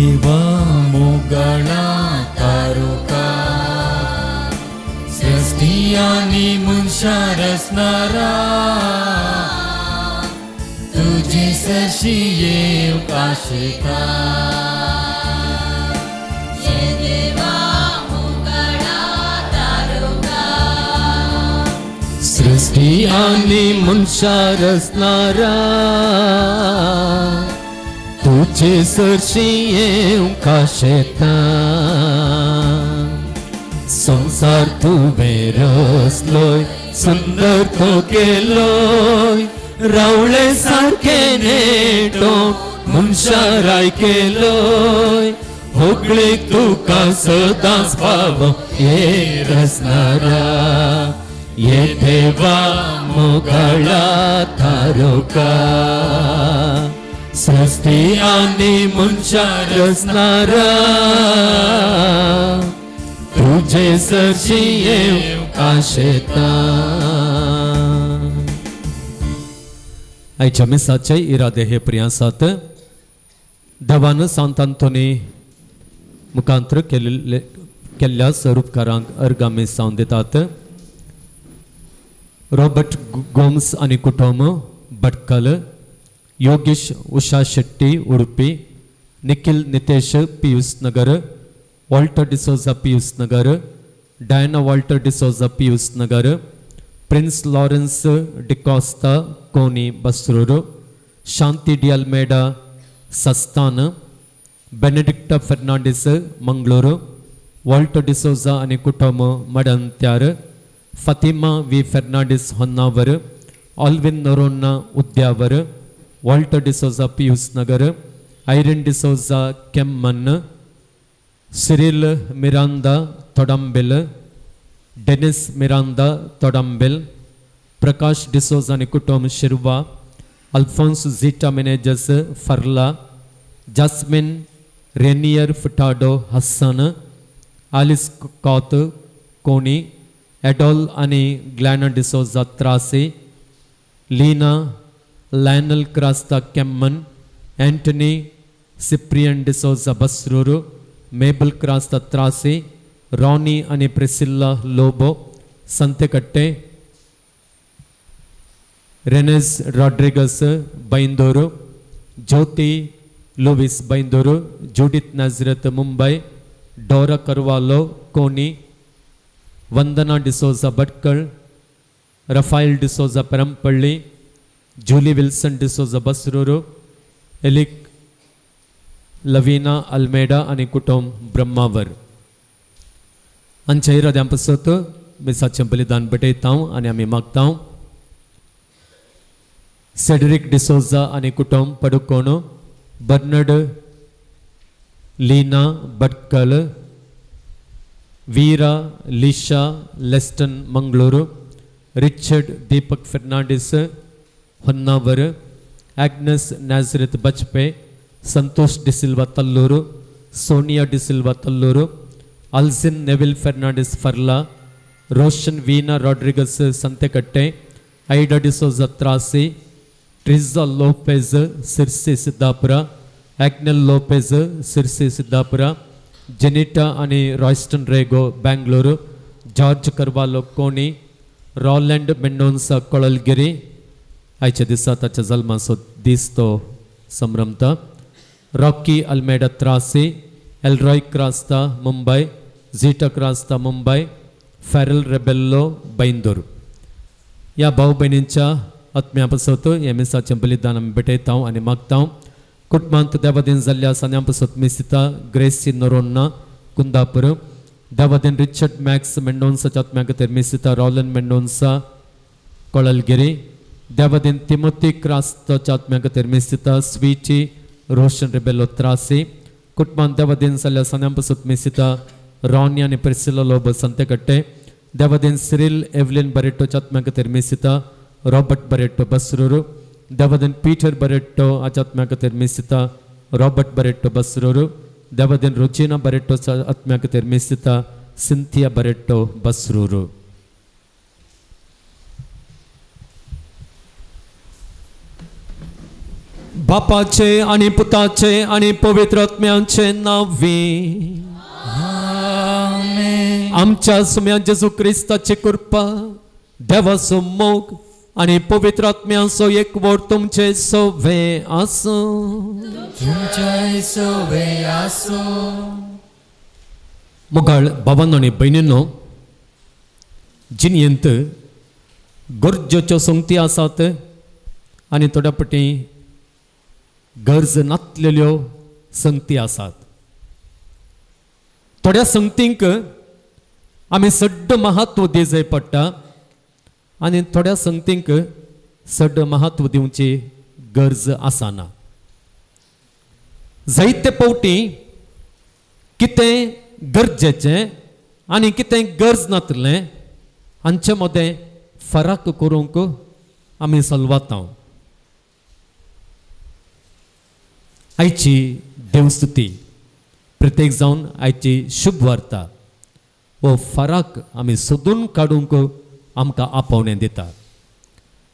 देवा मोगळा तारुका सृष्टी आणि मुनशार असणारा तुझी सरशी येव काशिका सृष्टी आणि मुनशार असणारा तुझे सरशी येव काशेता संसार तुवे रचलोय सुंदर तो केलोय रावळे सारखे नेटो मुनशाराय केलोय होगळीक तुका सदांच पाव ये रचणारा ये देवा मोगळा तारुका सृष्टी आणि मुनशार असणारा तुझे सरशी येव काशेता. आयच्या मिसाचे इरादे हे प्रियांसात देवान सांत आंतोनी मुखांतर केल्ल्या स्वरूपकारांक अर्गामी जावन दितात. रॉबर्ट गोम्स आणि कुटुंब Bhatkal, Yogesh Usha Shetty Udupi, Nikhil Nitesh Pius Nagar, Walter D'Souza Pius Nagar, Diana Walter D'Souza Pius Nagar, Prince Lawrence D'Costa Koni Basrur, Shanti D Almeida Sastan, Benedicta Fernandes Mangalore, Walter D'Souza आणि कुटुंब Madantyar, Fatima V Fernandes Honnavar, Alwin Noronha Udyavar, Walter D'Souza Pius Nagar, Irene D'Souza Kemmann, Cyril Miranda Todambil, Dennis Miranda Todambil, Prakash D'Souza आणि कुटुंब Shirva, Alphonse Zita Menezes Farla, Jasmine Rainier फुटाडो Hassan, Alice कॉत कोणी, एडोल आणि Glenna D'Souza Trasi, Leena लॅनल Crasta Kemmann, Antony Cyprian D'Souza Basrur, Mabel Crasta Trasi, Ronnie आणि Priscilla Lobo Santekatte, रेनेस Rodrigues Baindur, Jyoti Lewis Baindur, Judith Nazareth Mumbai, Dora Carvalho Koni, Vandana D'Souza Bhatkal, Raphael D'Souza Parampalli, Julie Wilson D'Souza Basrur, Alec Lavina Almeida आणि कुटुंब ब्रह्मावर. आमच्या इराद्यांपासत मिसाचें बलिदान बटयतां आनी आमी मागतां. सेड्रिक डिसोजा आणि कुटुंब Padukone, Bernard Leena Bhatkal, Veera Lisha Leston Mangalore, Richard Deepak Fernandes Honnavar, Agnes Nazareth Bajpe, Santosh D'Silva Tallur, Sonia D'Silva Tallur, Aljin Neville Fernandes Farla, Roshan Veena Rodrigues Santekatte, Ida D'Souza Trasi, ट्रिजा Lopez Sirsi Siddapura, Agnel Lopez Sirsi Siddapura, Jenita आणि Royston Rego Bengaluru, George Carvalho Koni, Roland Mendonsa कोळलगिरी. आयच्या दिसा ताच्या जल्माचो दीस तो संभ्रमता. Rocky Almeida Trasi, Elroy Crasta Mumbai, Zita Crasta Mumbai, Farrell Rebello Baindur. या भाऊ बहिणींच्या आत्म्यापासत हे मिसाचें बलिदान आमी भेटयतां आनी मागतां. कुटुंबांत देवादीन जाल्ल्या सान्यांपासत मिसिता ग्रेसी नोरोन्ना कुंदापूर, देवादीन रिचर्ड मॅक्स मेंडोन्साच्या आत्म्या खातीर मिसिता रॉलन मेंडोन्सा कोळलगिरी, देवादीन तिमोथी क्रास्ताच्या आत्म्या खातीर मिसिता स्वीटी रोशन रेबेलो त्रासी. कुटुंबांत देवादीन जाल्ल्या सान्यांपासत मिसिता रॉनी आणि प्रिसिला लोब संतेकट्टे, देवादीन सिरिल एव्हलिन बरेटोच्या आत्म्या खातीर मिसिता रॉबर्ट बरेटो बसरूर, देवादीन पीटर बरेटो हाच्या आत्म्या खातीर मिसिता रॉबर्ट बरेटो बसरूर, देवादीन रुचिना बरेटोच्या आत्म्या खातीर मिसिता सिंथिया बरेटो बसरूर. बापाचे आणि पुताचे आणि पवित्र आत्म्याचे नावी आमच्या सुम्या जेजू क्रिस्ताची कृपा देवाचो मोग आणि पवित्र आत्म्याचो एकवट तुमचे सोवे आसो. मोगाळ भावांनो आनी भयणींनो, जिणेंत गरजेच्यो संगती आसात आनी थोड्या फावटी गरज नासलेल्यो संगती आसात. थोड्या संगतींक आमी सड्ड महत्व दिवंक जाय पडटा आनी थोड्या संगतींक सड्ड महत्व दिवची गरज आसना. जायते फावटी कितें गरजेचें आनी कितें गरज नासलें हांचे मदें फरक करूंक आमी सलवाता. आयची देवस्तुती प्रत्येक जावन आयची शुभ वार्ता हो फरक आमी सोदून काडूंक आमकां आपोवणें दिता.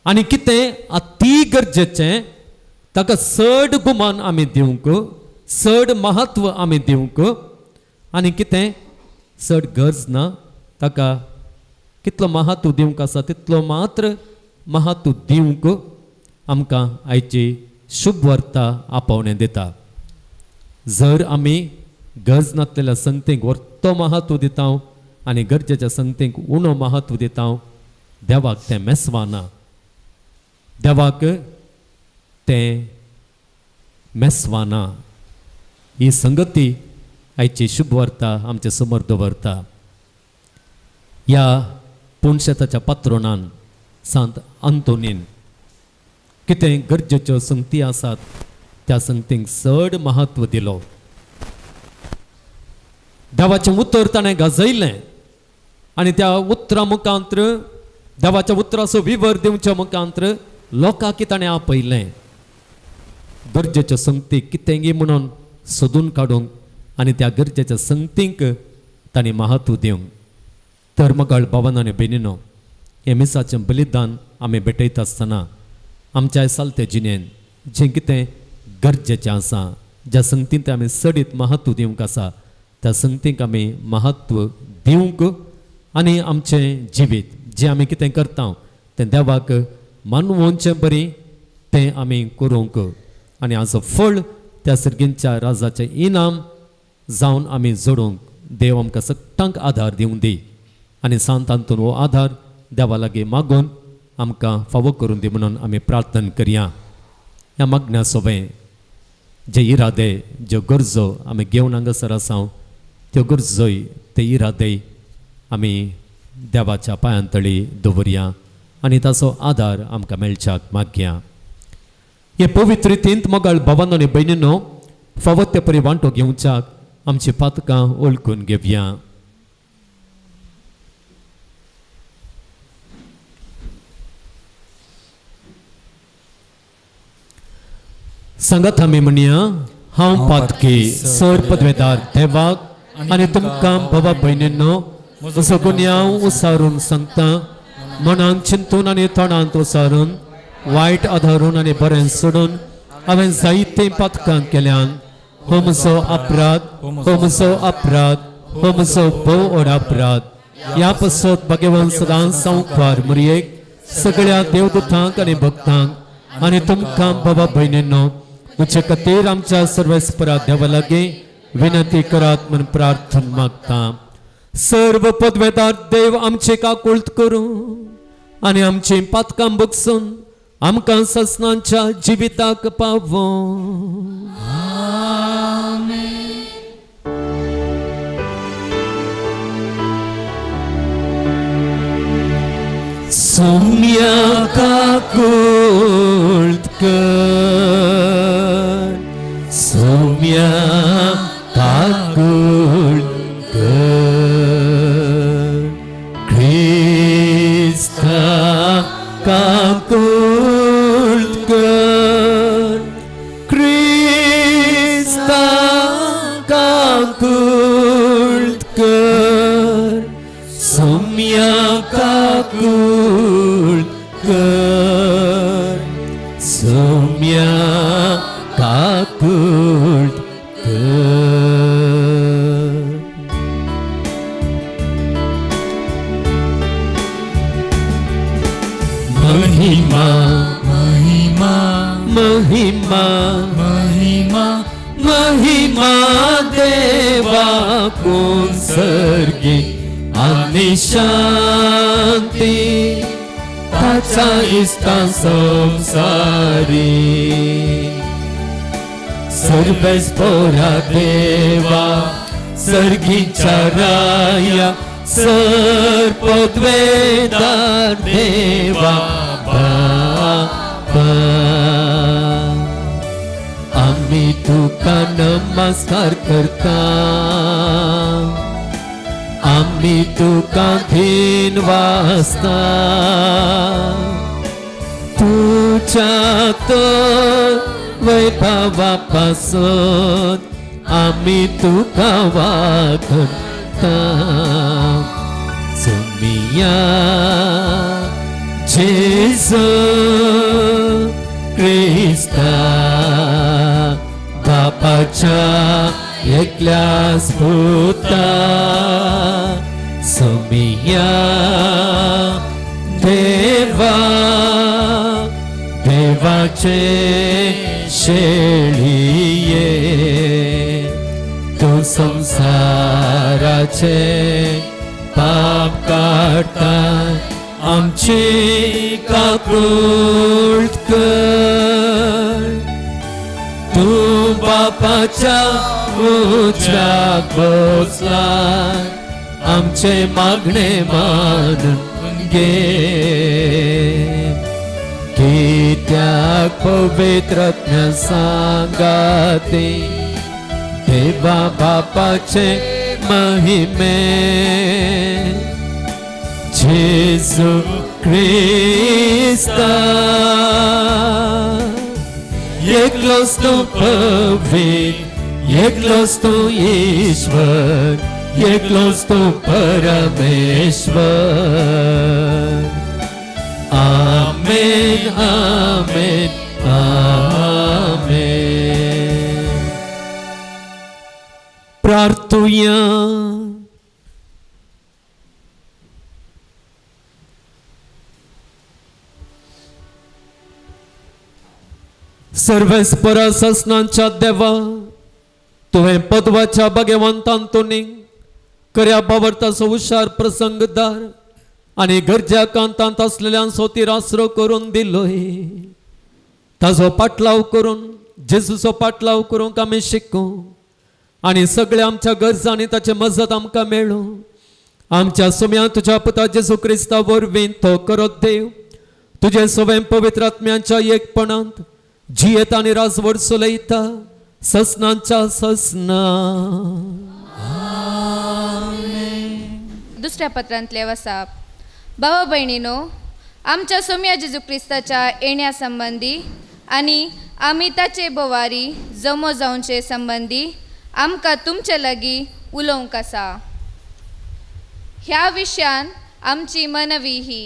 आनी कितें अती गरजेचें ताका चड गुमान आमी दिवंक, चड महत्व आमी दिवंक, आनी कितें चड गरज ना ताका कितलो महत्व दिवंक आसा तितलो मात्र महत्व दिवंक आमकां आयची शुभ वार्ता आपोवणें दिता. जर आमी गरज नासलेल्या संगतींक व्हडलो महत्व दिता आनी गरजेच्या संगतींक उणो महत्व दिता, देवाक तें मेसवाना. देवाक तें मेसवाना. ही संगती आयची शुभ वार्ता आमचे समोर दवरता. ह्या पुणशेताच्या पात्रोनान सांत अंतोनीन कितें गरजेच्यो संगती आसात त्या संगतींक चड महत्व दिलो. देवाचें उतर ताणें गाजयलें आनी त्या उतरा मुखांतर देवाच्या उतराचो विवर दिवच्या मुखांतर लोकांक ताणें आपयलें. गरजेच्यो संगती कितेंय म्हणून सोदून काडूंक आनी त्या गरजेच्या संगतींक ताणें महत्व दिवंक. तर मोगाळ भावांनो आनी भयणींनो, हे मिसाचें बलिदान आमी भेटयता आसतना आमच्या सालते जिणेन जें कितें गरजेचें आसा, ज्या संगतींक आमी चडीत महत्व दिवंक आसा त्या संगतींक आमी महत्व दिवंक आनी आमचें जिवीत जें आमी कितें करता तें देवाक मानवोवचें बरी तें आमी करूंक आनी हाजो फळ त्या सर्गींच्या राजाचें इनाम जावन आमी जोडूंक देव आमकां सगळ्यांक आधार दिवंक दी. आनी सांत अंतोन हो आधार देवा लागीं मागून आमकां फावो करून दी म्हणून आमी प्रार्थना करया. ह्या मागण्या सोबें जे इरादे ज्यो गरजो आमी घेवन हांगासर आसा त्यो गरजोय ते इरादे आमी देवाच्या पांयांतळी दवरया आनी ताचो आधार आमकां मेळच्याक मागया. हे पवित्र रितींत मोगाळ भावांनो आनी भयणींनो, फावो ते परी वांटो घेवच्याक आमची पातकां ओळखून घेवया. सांगात आमी म्हणया, हांव पातकी सर पदवेदार देवाक आनी तुमकां भावा भयणींनो म्हजो गुन्यांव उसारून सांगता. मनांत चिंतून आनी तोंडांत उसारून वायट आदारून आनी बरें सोडून हांवें जायते पातकां केल्यान हो म्हजो अपराध, हो म्हजो अपराध, हो म्हजो भोव व्हड अपराध. ह्या पासत भगवान सदांच सांवकार मरयेक सगळ्या देवदूतांक आनी भक्तांक आनी तुमकां भावा भयणींनो म्हजे खातीर आमच्या सर्वेस्परा देवा लागीं विनंती करात म्हूण प्रार्थना मागता. सर्व पदवेदार देव आमचे काकुळट करूं आनी आमची पातकां बगसून आमकां ससनांच्या जिविताक पावो. सौम्या काकुळट कर, सौम्या काकुळट कर, ख्रिस्ता काकुळट कर, ख्रिस्ता काकुळट कर, सौम्या काकुळट कर, सौम्या महिमा महिमा महिमा महिमा महिमा देवा कोण सर्गी आणि शांती ताचा इष्टा संसारी सर्वेस पोरा देवा सर्गीच्या राया सर्पद्वेदार देवा बापा आम्ही तुका नमस्कार करता आम्ही तुका धीन वाजता तुझ्या तो वैभवापासून आम्ही तुका वाखता सुमिया जेसू ख्रिस्ता बापाच्या एकल्या स्फुता सुमिया देवा देवाचे शेळिये तू संसाराचे पाप काढता आमची काकूट कर तू बापाच्या उजव्यात बसला आमचे मागणे मानून घे कित्याक पवित्रज्ञ सांगाते देवा बापाचे महिमे जेसू ख्रिस्ता एकलोच तू पवित्र एकलोच तू ईश्वर एकलोच तू परमेश्वर आमेन आमेन आमेन प्रार्थूया सर्वेस्परा ससनांच्या देवा तुवें पदवाच्या भाग्यवंतांतुनी खऱ्या बावर्ताचो हुशार प्रसंगदार आणि गरजा कांतांत असलेल्यांचो ती आसरो करून दिलोय ताजो पाटलाव करून जेजूचो पाटलाव करूंक आमी शिकूं आणि सगळ्या आमच्या गरजांनी ताचे मजत आमकां मेळो आमच्या सुम्या तुझ्या पुता जेजू क्रिस्ता वरवीं तो करत देव तुझे सवय पवित्र आत्म्याच्या एकपणांत जियेत आणि राजवड चलयता ससनांच्या ससना दुसऱ्या पत्रांतले वसाप भावा भयणीनो आमच्या सोम्या जेजू क्रिस्ताच्या येण्या संबंधी आणि आमी ताचे बोवारी जमो जावचे संबंधी आमकां तुमचे लागीं उलोवंक आसा ह्या विशयान आमची मनवी ही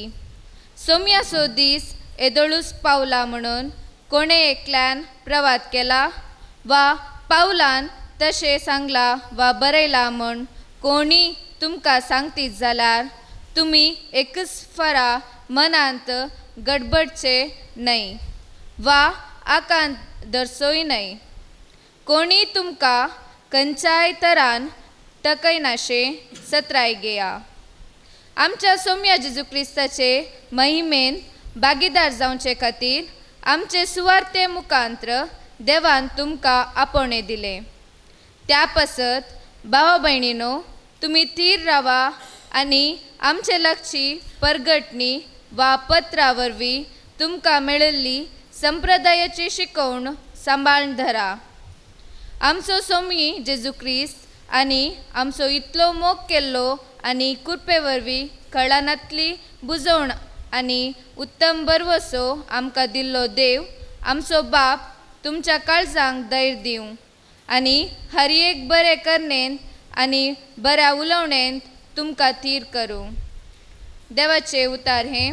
सोम्याचो दीस येदोळूच पावला म्हणून कोणे एकल्यान प्रवाद केला वा पावलान तशें सांगला वा बरयला म्हण कोणी तुमकां सांगतीत जाल्यार तुमी एकच फरा मनांत गडबडचे न्हय वा आकांत दर्शोय न्हय कोणी तुमकां खंयच्याय तरान टकयनाशे सत्राय घेया आमच्या सोम्या जेजू क्रिस्ताचे महिमेन भागीदार जावचे खातीर आमचे सुवार्ते मुखांत्र देवान तुमकां आपोवणे दिले त्या पासत भावा भयणीनो तुमी थीर रावा आनी आमचे लागची परगटणी वा पत्रा वरवीं तुमकां मेळिल्ली संप्रदायाची शिकवण सांबाळून धरा आमचो सोमी जेजू क्रिस्त आनी आमचो इतलो मोग केल्लो आनी कृपे वरवीं कळानांतली बुजवण आनी उत्तम बरवसो आमकां दिल्लो देव आमचो बाप तुमच्या काळजांक धैर्य दिवं आनी हर एक बरें करनेन आनी बऱ्या उलोवणेन तुमकां थीर करूं देवाचे उतार हे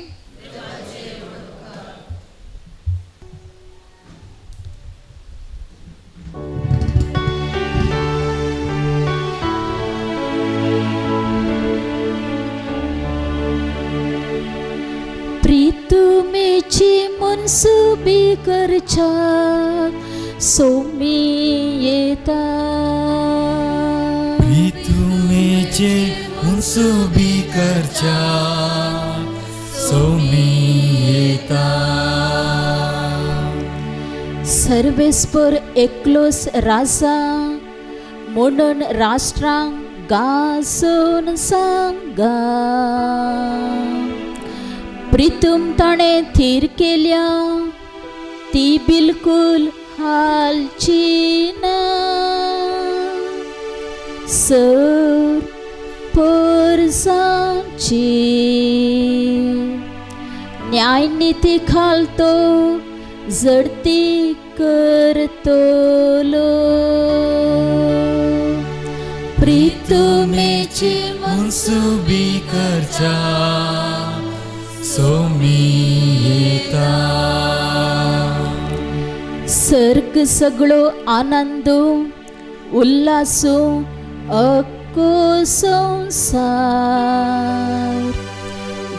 प्रीतुमे मनसुबी करच्याक सोमी येता प्रितुमेचे मुनसुबी करच्या सोमी येता सर्वेस्पर एकलोस राजा म्हणून राष्ट्रांक गासून सांगा प्रितुम ताणे थीर केल्या ती बिलकुल हालची ना सर परसांची न्याय नीती खालतो जडती करतलो प्रितुमेची मुनसुबी करच्या सोमी येता सर्ग सगळो आनंदो उल्हासो अक्को संसार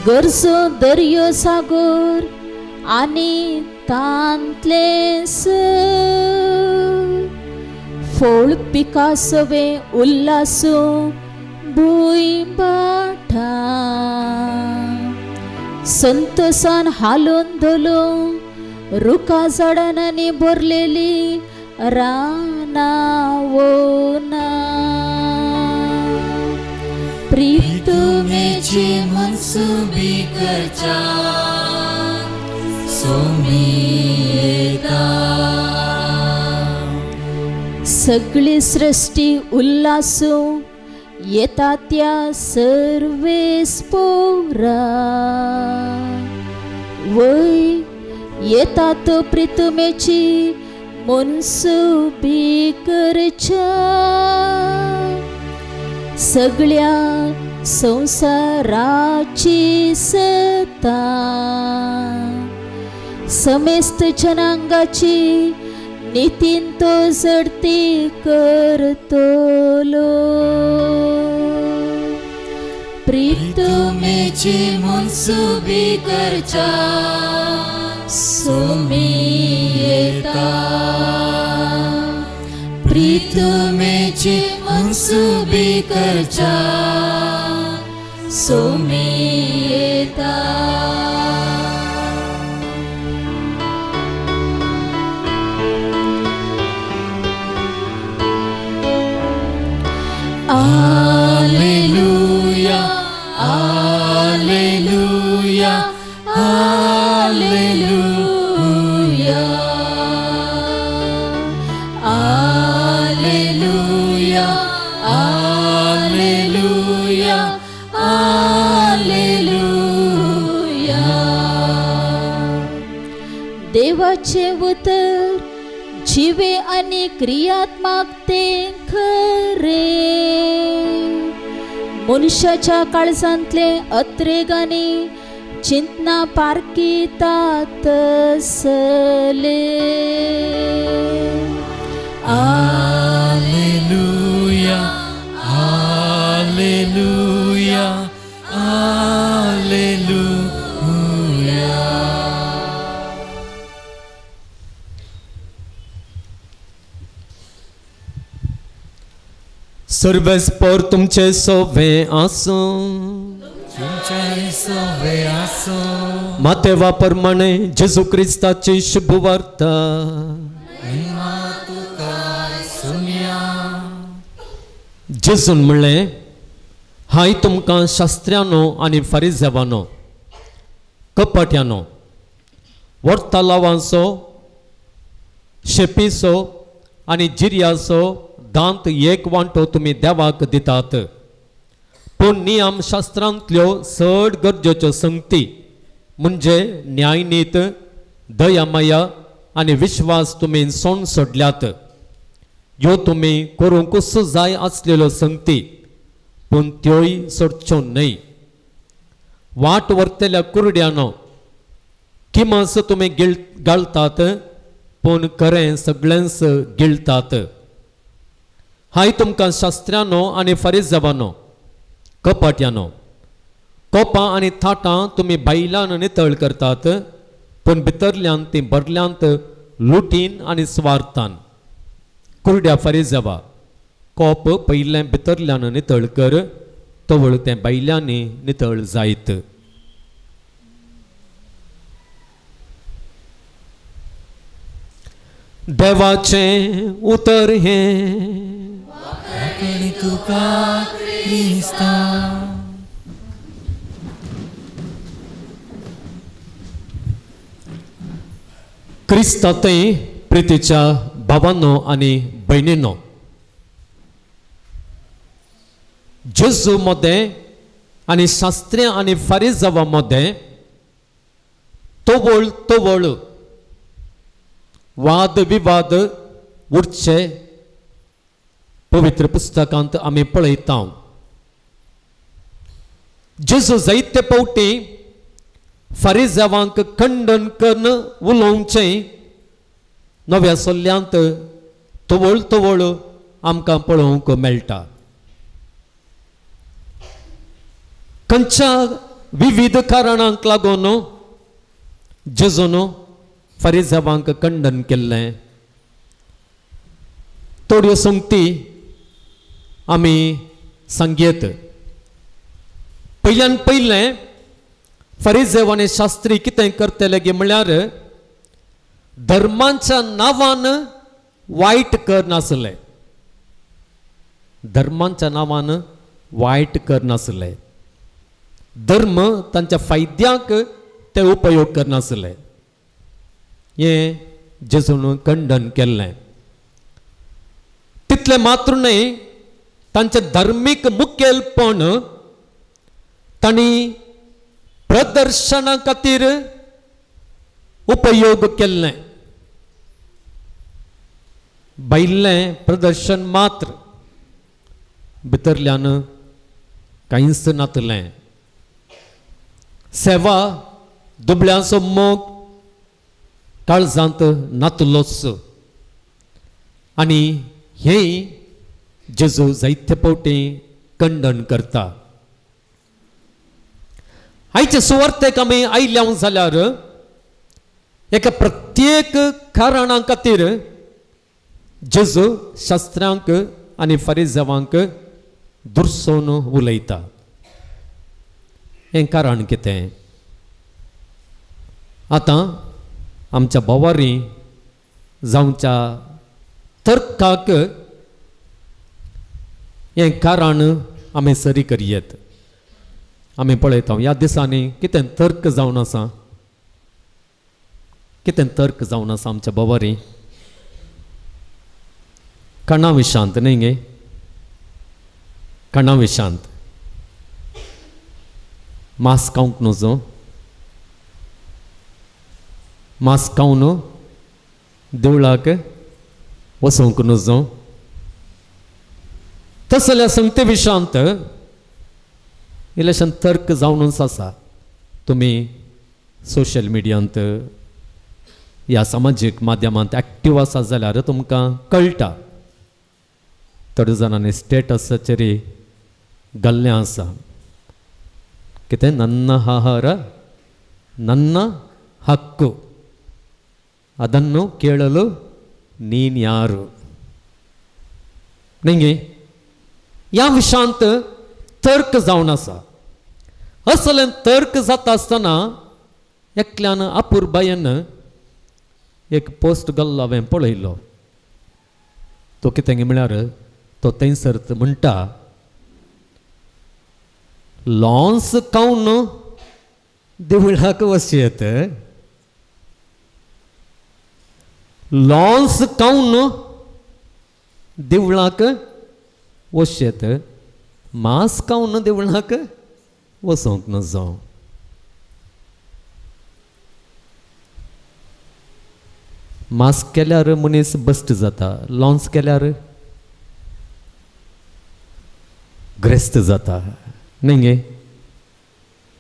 गरजो दर्यो सागर आनी तांतले फोळ पिकासवे उल्हासो भुंय बाटा संतोषान हालोन धोलो रुखा झाडांनी भरलेली रानावना प्रितुमेची मुनसुबी करच्या सोमी येता सगळी सृष्टी उल्हासो येता त्या सर्वेस पोरा वय येता तो प्रितुमेची मुनसुबी करच्या सगळ्या संसाराची सत्ता समेस्त जनांगाची नितीन तो जडती करतलो प्रितुमेची मुनसुबी करच्या सोमी येता प्रितुमेची मुनसुबी करच्या सोमी येता Alleluia, Alleluia, Alleluia, Alleluia, Alleluia, Alleluia. देवाचे उतर जीवे आणि क्रियात्मक ते खरे मनुष्याच्या काळजांतले अत्रेगानी चिंतना पारकितात सले Alleluia, Alleluia, Alleluia. सर्वेस्पर तुमचे सोवे आसो तुमच्या सवे आसो मातेवा प्रमाणे जेजू क्रिस्ताची शुभ वार्ता महिमा तुका सुन्या जेजून म्हणले हाय तुमकां शास्त्र्यानो आनी फारिजेवानो कपट्यानो वरतलावांचो शेपीचो आनी जिर्याचो दांत एक वांटो तुमी देवाक दितात पूण नियम शास्त्रांतल्यो चड गरजेच्यो संगती म्हणजे न्यायनीत दयामया आनी विश्वास तुमी सोण सोडल्यात ह्यो तुमी करूंकूच जाय आसलेल्यो संगती पूण त्योय सोडच्यो न्हय वाट व्हरतल्या कुरड्यानो किमस तुमी घालतात पूण खरें सगळ्यांच गिळतात हाय तुमकां शास्त्र्यानो आनी फारिजेवानो कपट्यानो कोपां आनी थाटां तुमी बायलान नितळ करतात पण भितरल्यान ती भरल्यांत लुटीन आनी स्वार्थान कुरड्या फरिजवा कोप पयलें भितरल्यान नितळ कर तवळ तें भायल्यांनी नितळ जायत. देवाचें उतर हें आकणी तुका क्रिस्ता क्रिस्तांतय प्रितीच्या भावांनो आनी भयणींनो, जेजू मध्ये आनी शास्त्रियां आनी फारिजावां मध्ये तोवळ वाद विवाद उरचे पवित्र पुस्तकांत आमी पळयता. जेजू जायते फावटी फारिजावांक खंडन करून उलोवचें नव्या सल्ल्यांत तोवळ आमकां पळोवंक मेळटा. खंयच्या विविध कारणांक लागून जेजून फारिजावांक खंडन केल्लें थोड्यो संगती आमी सांगयेत. पयल्यान पयलें फारिजेव आनी शास्त्री कितें करतले गे म्हळ्यार धर्माच्या नांवान वायट करनासले. धर्माच्या नांवान वायट करनासले. धर्म तांच्या फायद्याक ते उपयोग करनासले. हें जेजून खंडन केल्लें. तितलें मात्र न्हय, तांचें धार्मीक मुखेलपण तांणी प्रदर्शना खातीर उपयोग केल्लें. भायल्लें प्रदर्शन मात्र, भितरल्यान कांयच नातलें. सेवा दुबळ्यांचो मोग काळजांत नातलोच. आनी हें जेजू जायते फावटी खंडन करता. आयचे सुवार्थेक आमी आयल्या जाल्यार एका प्रत्येक कारणा खातीर जेजू शास्त्रांक आनी फारिजावांक दुर्सोन उलयता. हें कारण कितें? आतां आमच्या बोवारी जावच्या तर्काक हें कारण आमी सरी करयेत. आमी पळयता ह्या दिसांनी कितें तर्क जावन आसा, कितें तर्क जावन आसा आमच्या बोवारी. कणा विशांत न्ही गे, कणा विशांत. मास खावंक नजो, मास खावन देवळाक वचूंक नजो. तसल्या संगते विशांत इलेशन तर्क जावनूच आसा. तुमी सोशल मिडियांत ह्या सामाजीक माध्यमांत एक्टीव आसा जाल्यार तुमकां कळटा. थोड्या जाणांनी स्टेटसाचेर घाल्लें आसा कितें नन्न आहार नन्न हक्कु ಅದನ್ನು ಕೇಳಲು ನೀನು ಯಾರು. निंगे ह्या विशांत तर्क जावन आसा. असलें तर्क जाता आसतना एकल्यान अपुर्बायेन एक पोस्ट घाल्लो हांवें पळयलो. तो कितें म्हळ्यार तो थंयसर म्हणटा, लॉन्स खावन देवळाक वचयत, लॉन्स खावन देवळाक वचयत, मांस खावन देवळाक वचोंक नजो. मांस केल्यार मनीस बश्ट जाता, लॉन्स केल्यार ग्रेस्त जाता. न्ही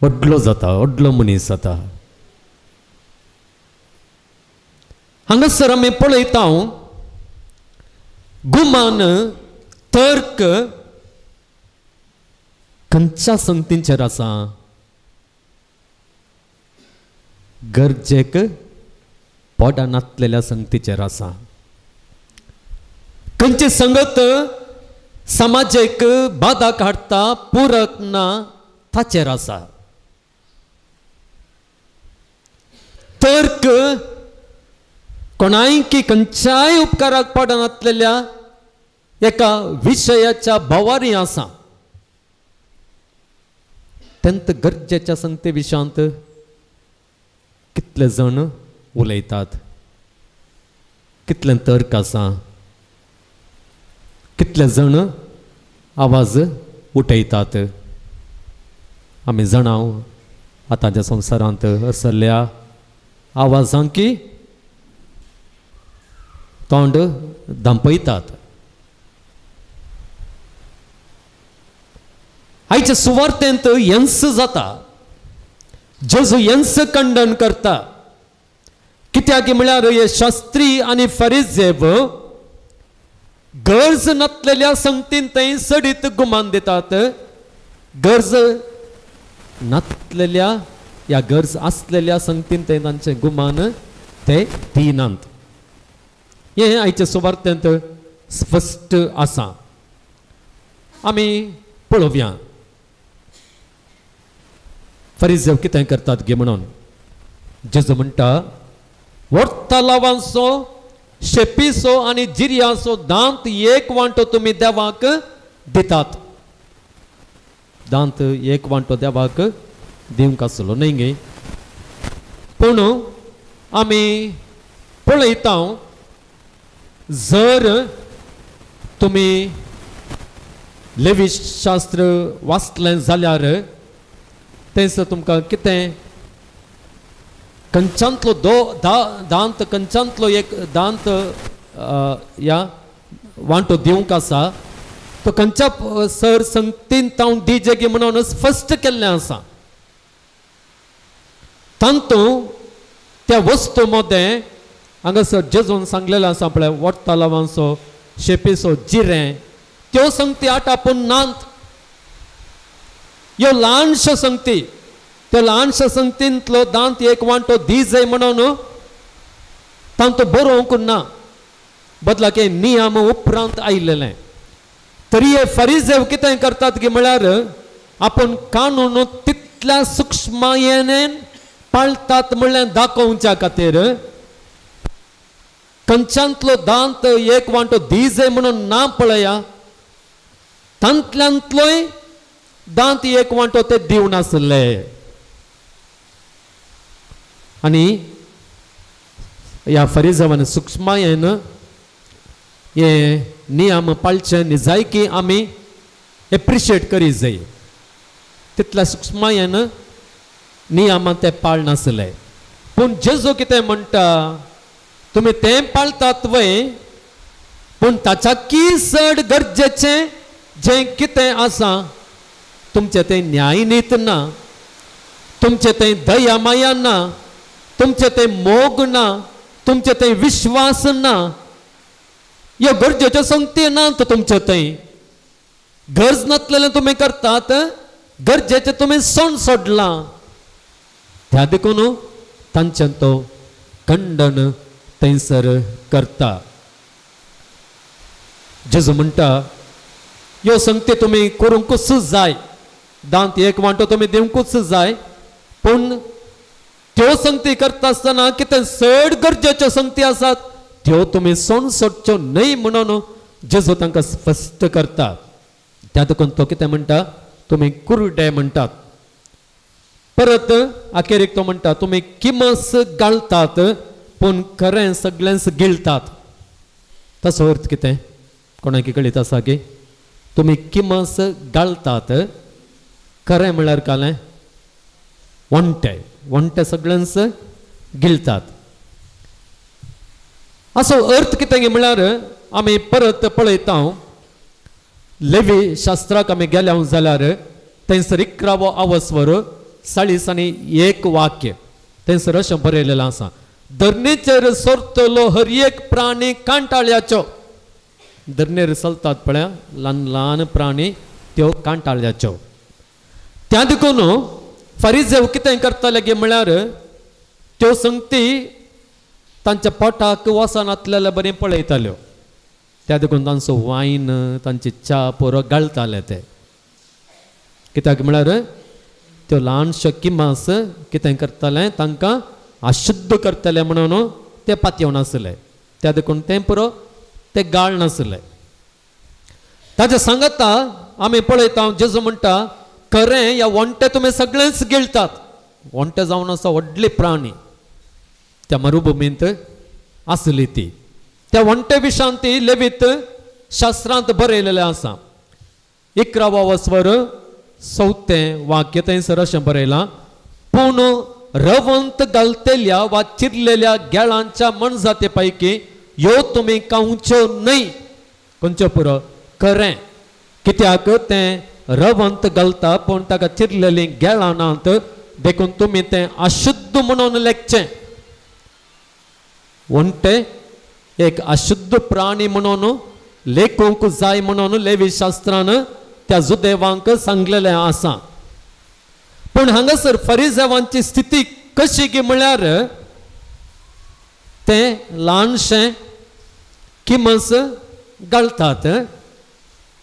व्हडलो जाता, व्हडलो मनीस जाता. हांगासर आमी पळयता गुमान तर्क खंयच्या संगतींचेर आसा. गरजेक पोडानातलेल्या संगतीचेर आसा. खंयची संगत समाजीक बाधा हाडटा पूरक ना ताचेर आसा. तर्क कोणाय की खंयच्याय उपकाराक पडनासलेल्या एका विशयाच्या भोवारी आसा. अत्यंत गरजेच्या संगते विशयांत कितले जण उलयतात, कितले तर्क आसा, कितले जण आवाज उठयतात. आमी जाणाव आतांच्या संवसारांत असल्या आवाजांकी तोंड धांपयतात. आयच्या सुवार्थेंत यंस जाता. जेजू यंस खंडन करता. कित्याक म्हळ्यार हे शास्त्री आनी फरिसेव गरज नासलेल्या संगतीन थंय सडीत गुमान दितात. गरज नासलेल्या या गरज असलेल्या संगतीन थंय तांचे गुमान ते दिनांत. हे आयच्या सुवार्थेंत स्पश्ट आसा. आमी पळोवया फरिसेव कितें करतात गे म्हणून. जेजू म्हणटा वरतलावांचो शेपीचो आनी जिर्याचो दांत एक वांटो तुमी देवाक दितात. दांत एक वांटो देवाक दिवंक आसलो न्हय गे. पूण आमी पळयता जर तुमी लेवी शास्त्र वाचलें जाल्यार थंयसर तुमकां कितें कंचांतलो दांत कंचांतलो एक दांत या वांटो दिवंक आसा. तो कंचा सर संगतीन तावन दिजे गे म्हणून स्पश्ट केल्लें आसा. तांतू त्या वस्तू मध्ये हांगासर जेजून सांगलेलें आसा पळय वरतलावांचो शेपीचो जिरें त्यो संगती आटापून नात. ह्यो ल्हानश्यो संगती. त्या ल्हानश्या संगतींतलो दांत एक वांटो दी जाय म्हणून तांतू बरोवंक ना. बदलाक हे नियम उपरांत आयिल्लें. तरी हे फरिसेव कितें करतात की म्हळ्यार आपूण कानून तितल्या सूक्ष्मयेन पाळटात म्हणलें दाखोवच्या खातीर कंचांतलो दांत एक वांटो दी जाय म्हणून ना पळया तांतल्यांतलोय दांत एक वांटो ते दिवनासले. आनी ह्या फरिसेवान सूक्ष्मयेन हे नियम पाळचे न्ही जाय की आमी एप्रिशिएट करी जाय. तितल्या सूक्ष्मयेन नियम ते पाळनासले. पूण जेजू कितें म्हणटा तुमी तें पाळतात वय पूण ताच्या की चड गरजेचें जें कितें आसा तुमचें तें न्यायनीत ना. तुमचें तें दया माया ना. तुमचें तें मोग ना. तुमचें तें विश्वास ना. ह्यो गरजेच्यो संगती नात तुमच्यो थंय. गरज नासलेलें तुमी करतात. गरजेचें तुमी सण सोडलां. त्या देखून तांचें तो खंडन थंयसर करता. जेजू म्हणटा ह्यो संगती तुमी करूंकूच जाय. दांत एक वांटो तुमी दिवंकूच जाय. पूण त्यो संगती करता आसतना कितें चड गरजेच्यो संगती आसात त्यो तुमी सण सोडच्यो न्हय म्हणून जेजू तांकां स्पश्ट करता. त्या देखून तो कितें म्हणटा तुमी कुरडे म्हणटात. परत अखेरेक तो म्हणटा तुमी किमस घालतात पूण खरें सगळ्यांच गिळतात. ताचो अर्थ कितें कोणाक कळीत आसा की तुमी किमस घालतात खरें म्हळ्यार कालें वणटे सगळ्यांच गिळतात. असो अर्थ कितें म्हळ्यार आमी परत पळयता लेवी शास्त्राक आमी गेल्या जाल्यार थंयसर 11वो आवस्वर 40 वाक्य थंयसर अशें बरयलेलें आसा. धरणीचेर सरतलो हर एक प्राणी कांटाळ्याचो. धरणेर चलतात पळय ल्हान ल्हान प्राणी त्यो कांटाळ्याच्यो. त्या देखून फरिसेव कितें करताले गे म्हळ्यार त्यो संगती तांच्या पोटाक वसनातलेले बरें पळयताल्यो. त्या देखून तांचो वायन तांची च्या पुरो घालताले ते. कित्याक म्हळ्यार त्यो ल्हानशो किमास कितें करताले तांकां अशुद्ध करतले म्हणून ते पातयेव नासले. त्या देखून तें पुरो ते गाळ नासले. ताचे सांगता आमी पळयता जेजू म्हणटा खरें ह्या वंटे तुमी सगळेच गिळटात. वंटे जावन आसा व्हडली प्राणी त्या मरुभुमींत आसली ती. त्या वंटे विशांत ती लेवीत शास्त्रांत बरयलेलें आसा. 11वा वस्वर 4थें वाक्य थंयसर अशें बरयलां. पूण रवंत घालतेल्या वा चिरलेल्या गेळांच्या मनजाते पैकी ह्यो तुमी खावच्यो न्हय. खंयच्यो पुरो खरें. कित्याक तें रवंत घालता पूण ताका चिरलेलीं गेळां नात देखून तुमी तें अशुद्ध म्हणून लेखचें. वंटे एक अशुद्ध प्राणी म्हणून लेखूंक जाय म्हणून लेवी शास्त्रान त्या जुदेवांक सांगलेलें आसा. पूण हांगासर फरिसेवांची स्थिती कशी की म्हळ्यार ते ल्हानशें किमस घालतात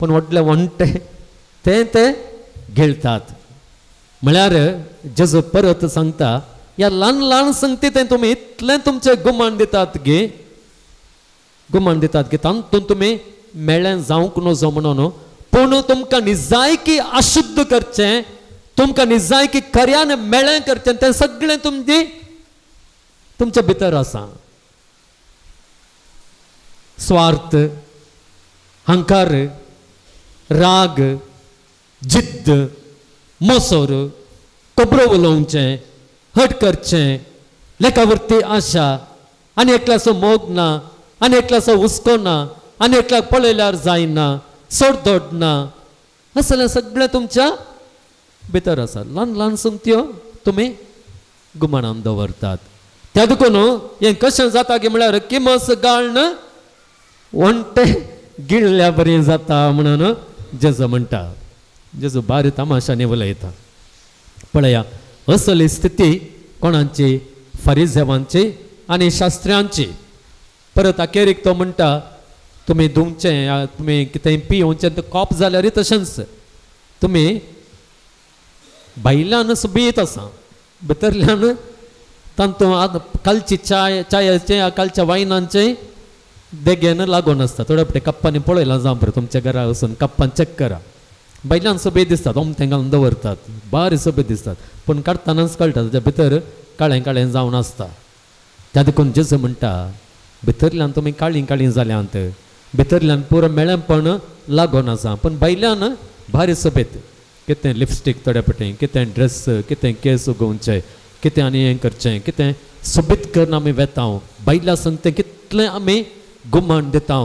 पूण व्हडले वंटे ते गिळतात. म्हळ्यार जेजू परत सांगता ह्या ल्हान ल्हान संगती तें तुमी इतलें तुमचें गुमान दितात गे तातूंत तुमी मेळ्ळें जावंक नजो म्हणून. पूण तुमकां निजायकी अशुद्ध करचें तुमकां निजायकी खऱ्यान मेळ्ळें करचें तें सगळें तुमच्या भितर आसा. स्वार्थ, हंकार, राग, जिद्द, मोसोर, कबरो उलोवचें, हट करचें, लेखावरती आशा, आनी एकल्याचो मोग ना, आनी एकल्याचो हुस्को ना, आनी एकल्याक पळयल्यार जायना, सोडदोड ना, असलें सगळें तुमच्या भितर आसा. ल्हान ल्हान संगत्यो तुमी गुमानान दवरतात. त्या देखून हें कशें जाता की म्हळ्यार किमस गाळन वंटे गिळल्या बरें जाता म्हणून जेजू म्हणटा. जेजू बारी तमाशांनी उलयता. पळया असली स्थिती कोणाची? फरिसेवांची आनी शास्त्र्यांची. परत अखेरीक तो म्हणटा तुमी धुवचें, तुमी कितेंय पिवचें तें कॉप जाल्यारय तशेंच तुमी भायल्यान सुबीत आसा, भितरल्यान तांतूं कालची च्यायाचें कालच्या वायनाचें देगेन लागून आसता. थोडे फावटी कप्पांनी पळयलां जावं बरें तुमच्या घरा वचून कप्पान चॅक करा. भायल्यान सोबीत दिसतात, ओमतें घालून दवरतात, बारी सोबीत दिसतात, पूण काडटनाच कळटा ताच्या भितर काळें काळें जावन आसता. त्या देखून जेजू म्हणटा भितरल्यान तुमी काळीं काळीं जाल्यांत, भितरल्यान पुरो मेळेपण लागून आसा, पूण भायल्यान भारी सोबीत. कितें लिपस्टीक थोड्या फावटी, कितें ड्रेस, कितें केस उगोवचे, कितें आनी हें करचें, कितें सोबीत करून आमी वेता. भायल्या संगतें कितलें आमी गुमान दिता.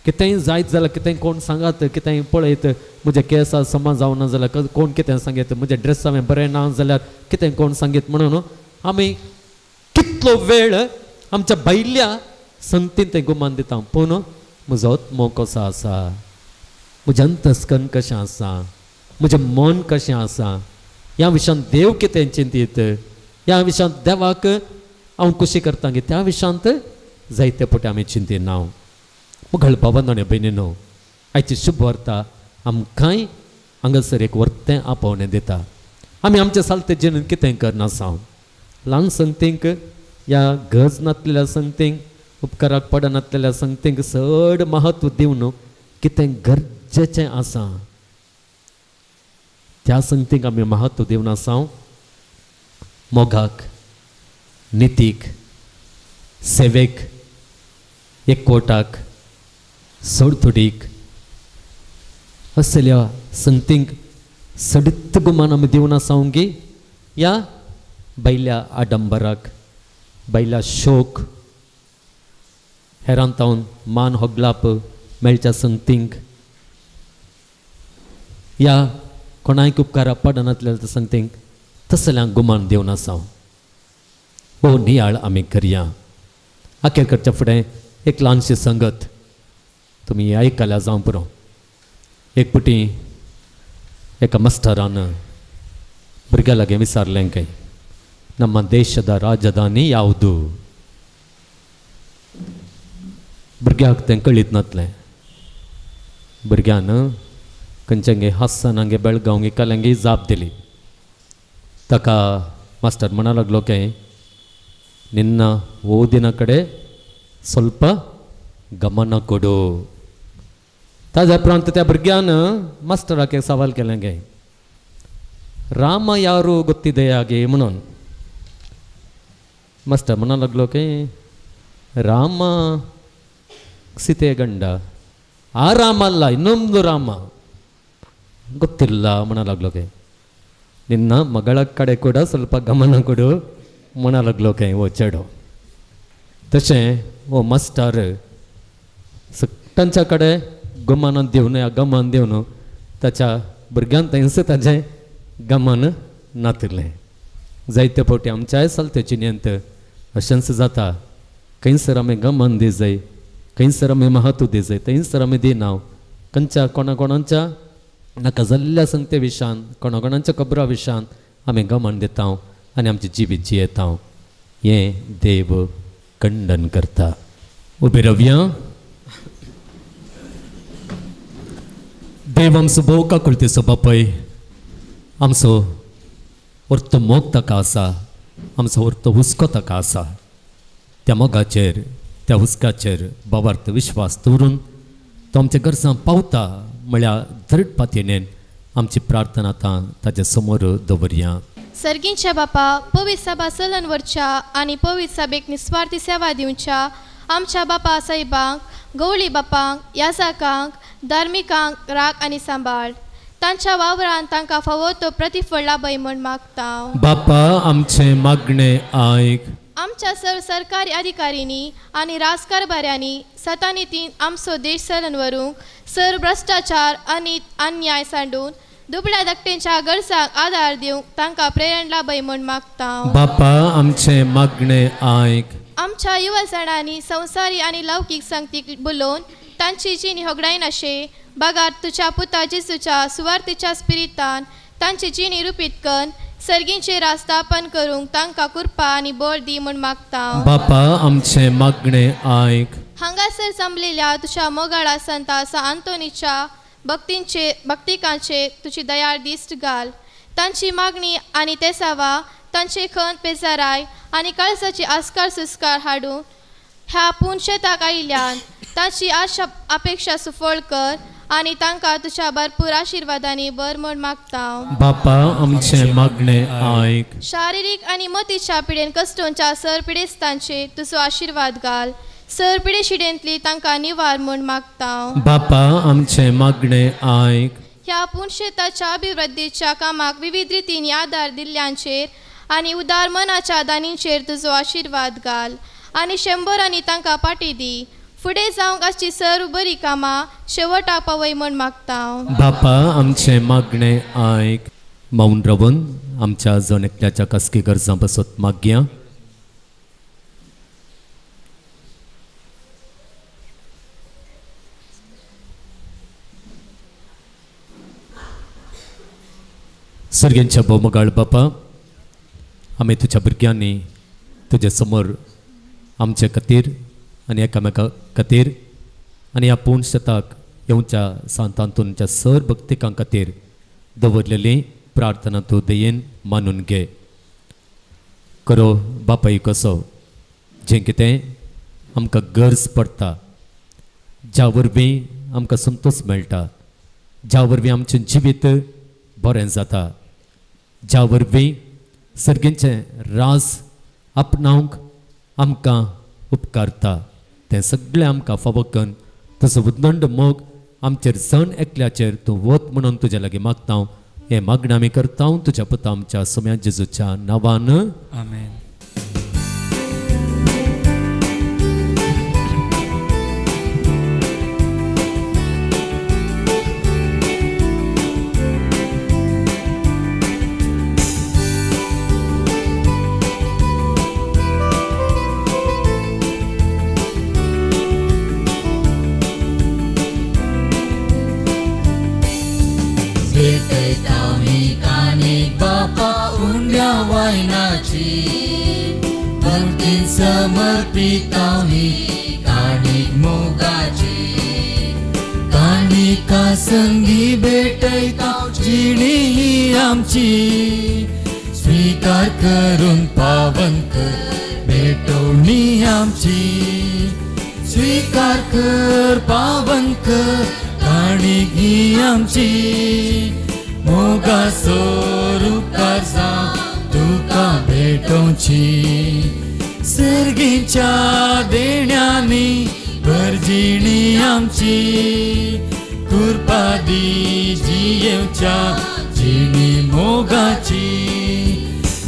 कितेंय जायत जाल्यार कितें कोण सांगात, कितेंय पळयत, म्हजे केस समा जावना जाल्यार कोण कितें सांगीत, म्हजे ड्रेस हांवें बरें ना जाल्यार कितें कोण सांगीत म्हणून आमी कितलो वेळ आमच्या भायल्या संगतीन तें गुमान दिता. पूण म्हजो आत्मो कसो आसा, म्हजें अंतस्करण कशें आसा, म्हजें मन कशें आसा, ह्या विशयान देव कितें चिंतीत, ह्या विशयान देवाक हांव कशी करता गे, त्या विशयांत जायते फावटी आमी चिंतिना. मुघल भावांनो भयणीनो, आयची शुभ वार्ता आमकांय हांगासर एक वर्तें आपोवणें दिता. आमी आमच्या सालते जिणेंत कितें करना सावन ल्हान संगतींक, ह्या गज नासलेल्या संगतींक, उपकाराक पडनासलेल्या संगतींक चड महत्व दिवन कितें गरजेचें आसा त्या संगतींक आमी महत्व दिवन आसा. मोगाक, नितीक, सेवेक, एकवटाक, सोडतुडीक असल्या संगतींक सडीत गुमान आमी दिवन आसा गी. ह्या भायल्या आडंबराक, भायल्या शोक, हेरांतावन मान होगलाप मेळच्या संगतींक, ह्या कोणायक उपकारा पडनासलेल्या संगतींक तसल्यांक गुमान दिवन आसा. हो नियाळ आमी करया. अखेर करच्या फुडें एक ल्हानशी संगत तुमी आयकल्या जावं पुरो. एक पुटी एका मस्टरान भुरग्या लागीं विचारलें काय, ನಮ್ಮ ದೇಶದ ರಾಜಧಾನಿ ಯಾವುದು? भुरग्याक तें कळीत नातलें. भुरग्यान खंयच्यांगे हास्सनांगे बेळगांवगे कल्यांगे जाप दिली. ताका मास्टर म्हणा लागलो की ನಿನ್ನ ಓದಿನ ಕಡೆ ಸ್ವಲ್ಪ ಗಮನ ಕೊಡು. ताज्या उपरांत त्या भुरग्यान मास्टराक एक सवाल केलें गे, राम ಯಾರು ಗೊತ್ತಿದೆಯಾಗೆ म्हणून. मास्टर म्हणा लागलो की ರಾಮ ಸೀತೆಯ ಗಂಡ, ಆ ರಾಮ ಅಲ್ಲ, ಇನ್ನೊಂದು ರಾಮ ಗೊತ್ತಿಲ್ಲ म्हणा लागलो की ನಿನ್ನ ಮಗಳ ಕಡೆ ಕೂಡ ಸ್ವಲ್ಪ ಗಮನ ಕೊಡು म्हणा लागलो की वो चेडो. तशें वो मास्टर तांच्या कडेन गमन दिवन गमन दिवन ताच्या भुरग्यांक थंयच ताजें गमन नातलें. जायते फावटी आमच्याय चलतेची नियंत अशेंच जाता. खंयसर आमी गमन दी जाय, खंयसर आमी महत्व दी जाय, थंयसर आमी दिना. खंयच्या कोणाच्या नाका जाल्ल्या संगते विशयान, कोणाच्या खबरा विशयान आमी गमन दिता आनी आमचें जिवीत जियेता. हें देव खंडन करता. उबे रावया. देव आमचो भोव काकुळतेचो बापाय, आमचो अर्थ मोग ताका आसा, आमचो अर्थ हुस्को ताका आसा. त्या मोगाचेर, त्या हुस्काचेर भावार्थ विश्वास दवरून तो आमच्या गरजां पावता म्हळ्यार धड पातयेन आमची प्रार्थना आतां ताच्या समोर दवरया. सर्गींच्या बापा, पवित्र सभा चलनवरच्या आनी पवित्र सभेक निस्वार्थी सेवा दिवच्या आमच्या बापा साहेबांक, गवळी बापांक, याजकांक, धार्मिकांक राख आनी सांबाळ. तांच्या वावरान तांकां फावो तो प्रतिफळ लाभय म्हूण मागता. बापा आमचे मागणे आयक. आमच्या सरकारी अधिकाऱ्यांनी आनी राजकारभाऱ्यांनी सतानितीन आमचो देश चलन व्हरूंक सर भ्रश्टाचार आनी अन्याय सांडून दुबळ्या धाकटेंच्या गरजांक आदार दिवंक तांकां प्रेरण लाभय म्हूण मागता. बापा आमचे मागणे आयक. आमच्या युवा जाणांनी संवसारी आनी लौकीक संगतीक बोलोवन तांची जिणी होगडाय नाशे बागार तुज्या पुता जेजूच्या सुवार्थेच्या स्पिरितान तांची जिणी रुपीत करून सर्गींचे रास्थापन करूंक तांकां कृपा आनी बळ दी म्हूण मागता. बापा आमचे मागणे आयक. हांगासर जमलेल्या तुज्या मोगाळा संता आंतोनीच्या भक्तिकांचे तुजी दयाळ दिश्ट घाल. तांची मागणी आनी तेसावा, तांचे खंत पेजाराय आनी काळजाची आस्कार सुस्कार हाडून ह्या पुणशेताक आयिल्ल्यान तांची आशा अपेक्षा सुफळ कर आनी तांकां तुज्या भरपूर आशिर्वादांनी बर म्हूण मागता. बापा आमचे मागणे आयक. शारिरीक आनी मतीच्या पिडेन कश्टोंच्या सर पिडेस्तांचे तुजो आशिर्वाद घाल. सर पिडे शिडेंतली तांकां निवार म्हूण मागता. बापा आमचे मागणे आयक. ह्या पुणशेताच्या अभिवृद्धीच्या कामाक विविध रितींनी आदार दिल्ल्यांचेर आनी उदार मनाच्या दानींचेर तुजो आशिर्वाद घाल आनी शंभरांनी तांकां पाटी दी. फुडें जावंक आसची सर बरी कामां शेवटा पावय म्हूण मागता. बापा आमचे मागणे आयक. मौन रावन आमच्या जण एकल्याच्या कसकी गरजां बसत मागया. सर्गेंच्या भोवमगाळ बापा, आमी तुज्या भुरग्यांनी तुजे समोर आमचे खातीर आनी एकामेका खातीर आनी ह्या पूर्ण शेताक येवच्या सांतांतूनच्या सर भक्तिकां खातीर दवरलेली प्रार्थना तूं दयेन मानून घे. करो बापाय कसो जें कितें आमकां गरज पडटा, ज्या वरवीं आमकां संतोश मेळटा, ज्या वरवीं आमचें जिवीत बरें जाता, ज्या वरवीं सर्गेंचें राज आपणावंक आमकां उपकारता, तें सगळें आमकां फावो करून तुजो उदंड मोग आमचेर जण एकल्याचेर तूं वत म्हणून तुज्या लागीं मागता. हें मागणें आमी करता तुज्या पुता आमच्या सोम्या जेजूच्या नांवान. आमेन. भेटत आम्ही काने बापा उंड्या वायनाची समर्पिता ही काणिक मोगाची काणिका संगी भेटयता जिणी ही आमची स्वीकार करून पावन कर भेटवणी आमची स्वीकार कर पावन कर काणिक ही आमची मोगा स्वरूपकार जावं तुका भेटोवची सर्गीच्या देण्यानी भरजिणी आमची कुरपादी जियेवच्या जिणी मोगाची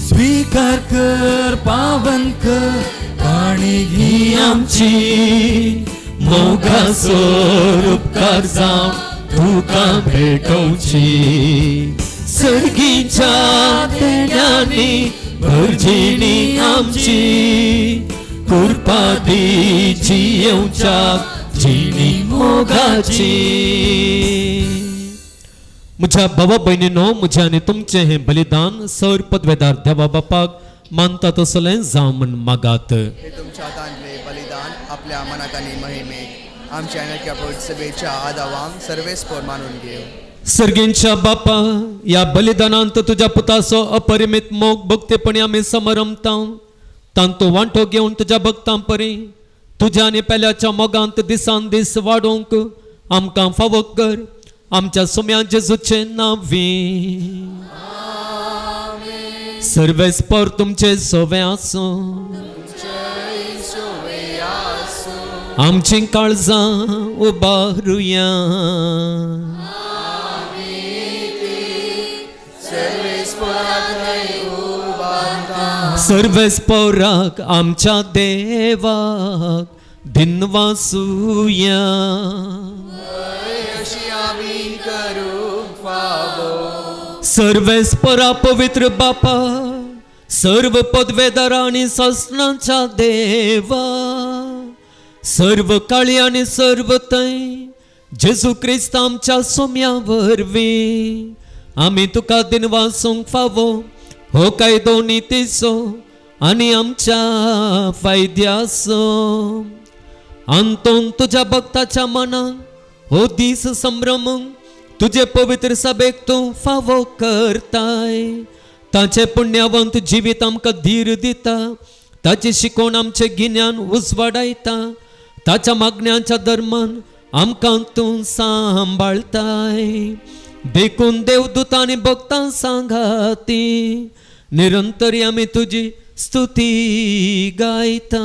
स्वीकार कर पावन कर काणिक ही आमची मोगा स्वरूपकार जावं तुका भेटोवची सर्गीच्या देण्यानी भरजिणी आमची कुरपादी जियेवच्या जिणी मोगाची. म्हज्या भावा भयणीनो, म्हजे आनी तुमचे हे बलिदान सर पदवेदार देवा बापाक मानता तसलें जावं म्हण मागात. हे तुमच्या हातांतले बलिदान आपल्या मनात आनी महिमेक आमच्या नक्या सभेच्या आदावांक सर्वेस्पोर मानून घेव. सर्गींच्या बापा, या बलिदानांत तुझ्या पुताचो अपरिमित मोग भक्तीपणी आमी समरमता. तांतो वांटो घेवन तुझ्या भक्तां परी तुझ्या आनी पेल्याच्या मोगांत दिसान दीस वाडोवंक आमकां फावो कर. आमच्या सुम्या जेजूचे नांवी सर्वेस्पर तुमचे सोवे आसो. आमची काळजां उबारुया. सर्वेस्पराक आमच्या देवाक दिनवासूया. सर्वेस्परा पवित्र बापा, सर्व पदवेदारा आणि ससनाच्या देवा, सर्व काळी आणि सर्व तै जेजू क्रिस्त आमच्या सोम्या वरवीं आमी तुका दिनवासूंक फावो हो कायदो नितीचो आनी आमच्या फायद्याचो. अंतोन तुझ्या भक्ताच्या मनाक हो दीस संभ्रमंक तुझे पवित्र सभेक तूं फावो करताय. ताचे पुण्यवंत जिवीत आमकां धीर दिता. ताची शिकोवण आमचे गिन्यान उजवाडायता. ताच्या मागण्यांच्या धर्मान आमकां तूं सांबाळताय. देखून देवदूतांनी भक्तां सांगाती निरंतरी आमी तुजी स्तुती गायता.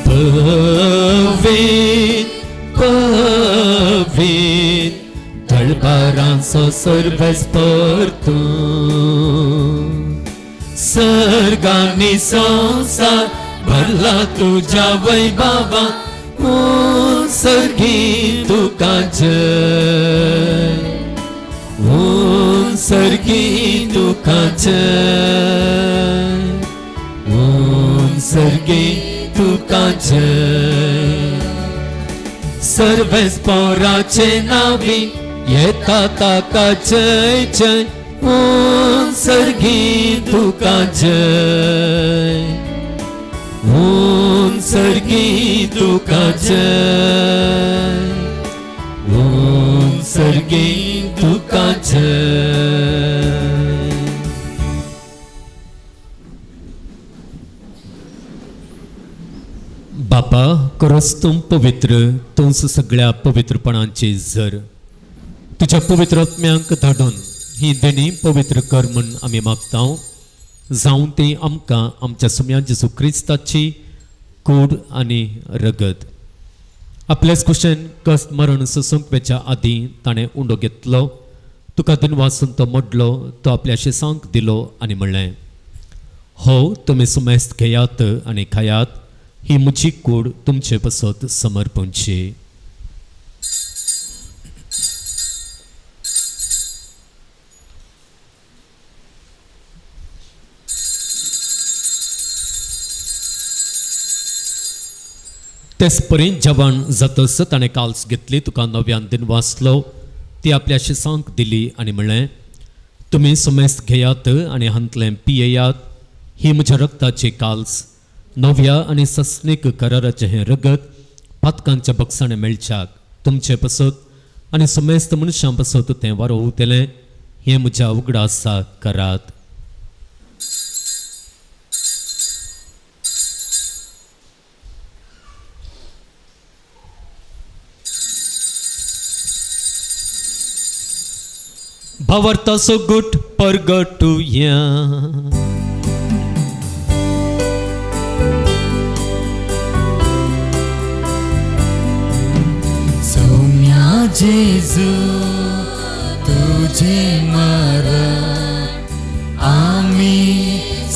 पवित्र पवित्र तळपारांचो सर्वेस्पर तूं. सर्गांनी संसार भरला तुझ्या वैभवा. सर्गी तुका जय. सर्गी तुका जय. सर्गी तुका जय. सर्वेस्पराचे नावी येता ताका जय जय. सर्गी तुका जय. सर्गी तुका जय. सर्गी तुका जय. बापा, खरोच तूं पवित्र, तूंच सगळ्या पवित्रपणांची झर. तुझ्या पवित्र आत्म्यांक धाडून ही देणी पवित्र कर म्हण आमी मागता. जावं ती आमकां आमच्या सुम्या जेजू क्रिस्ताची कूड आनी रगत. आपल्याच कुशेन कस्ट मरण सोसूंक वेच्या आदीं ताणें उंडो घेतलो. तुका दिनवासून तो मोडलो. तो आपल्या शिसांक दिलो आनी म्हणलें, हो तुमी सुमेस्त घेयात आनी खायात. ही म्हजी कूड तुमचे पसत समर्पणची. तेच परी जवान जातस ताणें काल्स घेतली तुका नव्यान दिन वाचलो ती आपल्या शिसांक दिली आनी म्हणलें तुमी सुमेस्त घेयात आनी हांतलें पियेयात ही म्हज्या रक्ताची काल्स नव्या आनी सस्नीक कराराचें हें रगत पातकांच्या बक्षाणें मेळच्याक तुमचे पसत आनी सुमेस्त मनशां पसत तें वारो उतेलें हें म्हज्या उगडासा करात. भावार्थाचो गुट परगटुया. सौम्या जेजू तुझे मरण आम्ही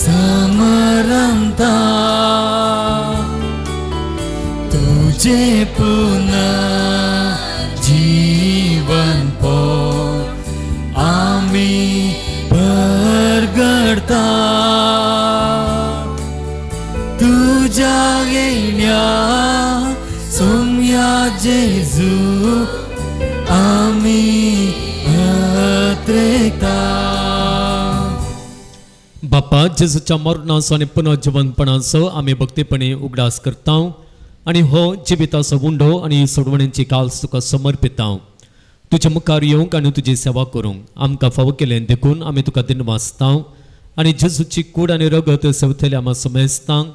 समरंता तुझे पुन्हा जीवन पो आम्ही परगडता तुझ्या येण्या सौम्या जेजू आम्ही अत्रेता. बापा जेजूच्या मरणाचो आनी पुनर्जीवनपणाचो आमी भक्तीपणे उगडास करता आनी हो जिविताचो उंडो आनी सोडवणेची काल्स तुका समर्पिता. तुज्या मुखार येवंक आनी तुजी सेवा करूंक आमकां फावो केलें देखून आमी तुका दिन वाचता आनी जेजूची कूड आनी रगत सेवतले आमा समेस्तांक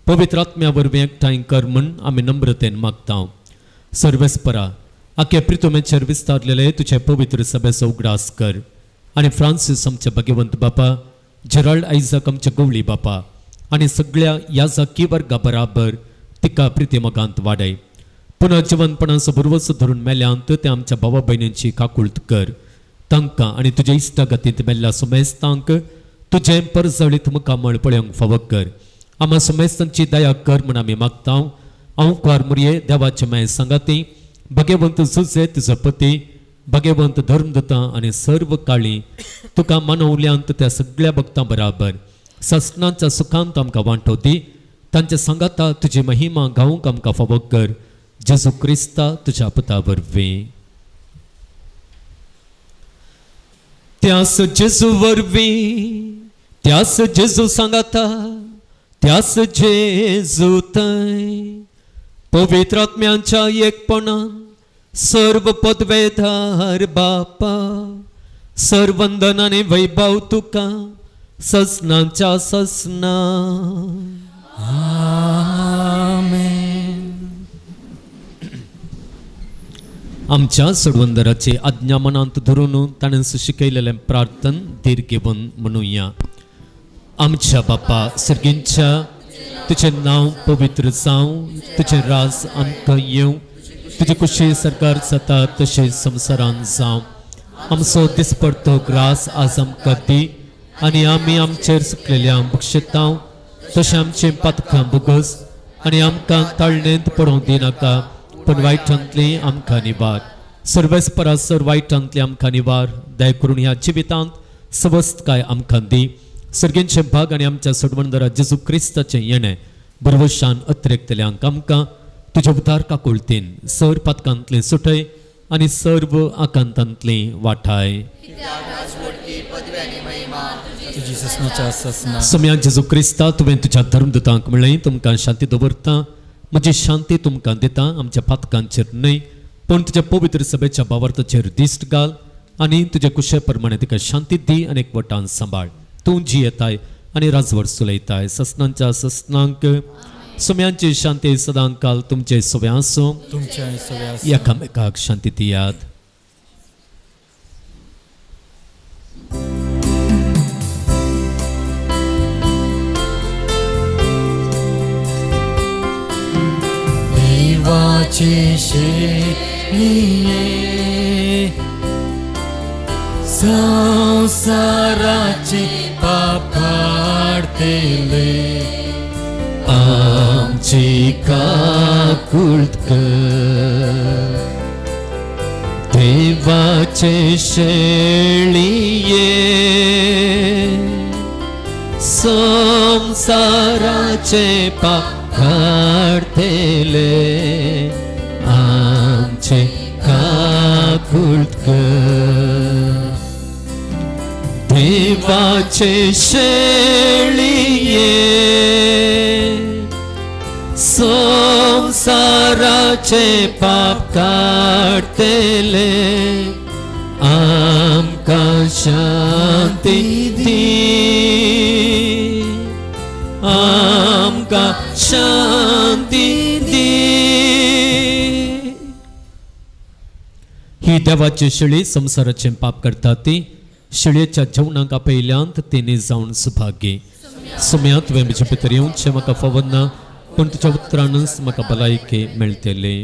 पवित्र आत्म्या वरवीं एकठांय कर म्हूण आमी नम्रतेन मागता. सर्वेस्परा आख्या प्रितुमेचेर विस्तारलेले तुजे पवित्र सभेचो उगडास कर आनी फ्रांसीस आमचे भाग्यवंत बापा जेराल्ड आयझाक आमचे गवळी बापा आनी सगळ्या याजाकी वर्गा बराबर तिका प्रितीमगांत वाडय. पुनर्जीवनपणाचो बुरवसो धरून मेल्यांत ते आमच्या भावा भयणींची काकुळट कर तांकां आनी तुज्या इश्टागतींत मेल्ल्या सुमेस्तांक तुजें परजळीत मुखामळ पळोवंक फावो कर. आम्हा सुमेस्तांची दया कर म्हूण आमी मागता. हांव कुंवार मुरये देवाचे माय सांगाती भगवंत जुजे तुजो पती भगवंत धर्मदूता आनी सर्व काळी तुका मानवल्यांत त्या सगळ्या भक्तां बराबर ससनांच्या सुखांत आमकां वांटो दी. तांच्या सांगाता तुजी महिमा गावंक आमकां फावो कर. जेजू क्रिस्ता तुज्या पुता वरवीं. त्यास जेजू वरवीं त्यास जेजू सांगाता त्यास जेजू थंय पवित्र आत्म्यांच्या एकपणान सर्व पदवेधार बापा सर्वंदन आनी वैभव तुका ससनांच्या ससना. आमच्या सोडवंदराची आज्ञा मनांत धरून ताणें शिकयलेलें प्रार्थन धीर घेवन म्हणुया. आमच्या बापा सर्गींच्या तुजें नांव पवित्र जावं तुजें राज आमकां येवं तुजी कुशी सरकार जाता तशें संवसारांत जावं. आमचो दिसपडतो ग्रास आज आमकां दी आनी आमी आमचेर सुकलेल्यांक बक्षिता तशें आमचें पातकां बुगस आनी आमकां ताळणेंत पडोवंक दिनाका पण वायटांतली आमकां निवार. सर्वेस्परासर वायटांतली आमकां निवार. दया करून ह्या जिवितांत सवस्तकाय आमकां दी. सर्गेंचे भाग आनी आमच्या सोडवणदारा जेजू क्रिस्ताचें येणें बरवशान अत्रेकतल्यांक आमकां तुज्या उदार काकुळतीन सर पातकांतलें सुटय आनी सर्व आकांतांतली वाठाय. तुजी ससनाच्या ससना सम्या जेजू क्रिस्ता तुवें तुज्या धर्मदूतांक म्हणलें तुमकां शांती दवरता म्हजी शांती तुमकां दिता. आमच्या पातकांचेर न्हय पूण तुज्या पवित्र सभेच्या भावार्थाचेर दिश्ट घाल आनी तुज्या कुशे प्रमाणे तिका शांती दी आनी एकवटान सांबाळ. तूं जी येताय आनी राजवर सुलयताय ससनांच्या ससनांक सम्यांची शांती सदां काल तुमचे सव्या आसूं. तुमच्या आनी सगळ्या एकामेकाक शांती दियात. देवाचे शेणिये संसाराचे पाप काढतेले आमची काकुळट कर. देवाचे शेळिये संसाराचे पाप काढतेले आमचे काकुळकर देवाचे शेळिये संसाराचे पाप काढतेले आमका शांती दी आमका शांती दी ही देवाची शेळी संसाराचे पाप करता ती शेळयेच्या जेवणाक पयल्यांत तिने जावन सुभागी सुम्या तुवें म्हजे भितर येवचें म्हाका फावत ना पूण तुज्या उतरानच म्हाका भलायकी मेळटली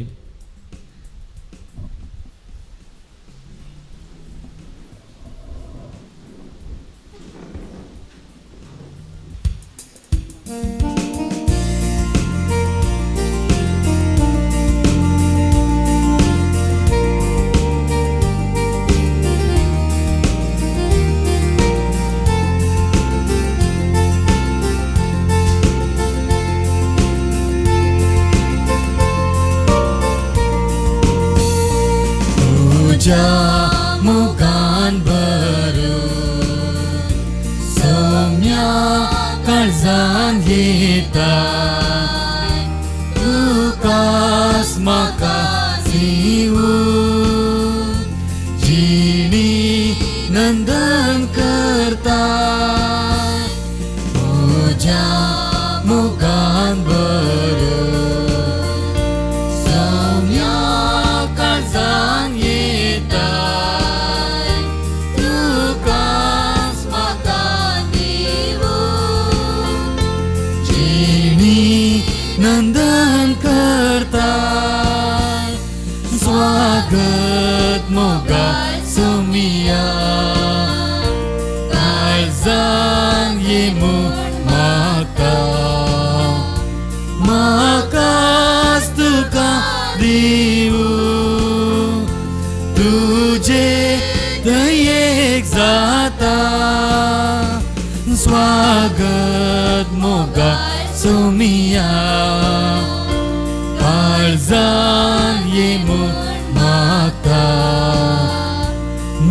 तुझ्या मुखान भरून सौम्या काळजान घेताय तुकास म्हाका दिवून जिणी नंदन करताय तुझ्या मुखान भरून सौम्या काळजान नंदन करताय स्वागत मोगा सोमिया काळजान येमू म्हाका म्हाकाच तुका दिवू तुजे दयेक जाता स्वागत मोगा सोमिया काळजान येमू म्हाका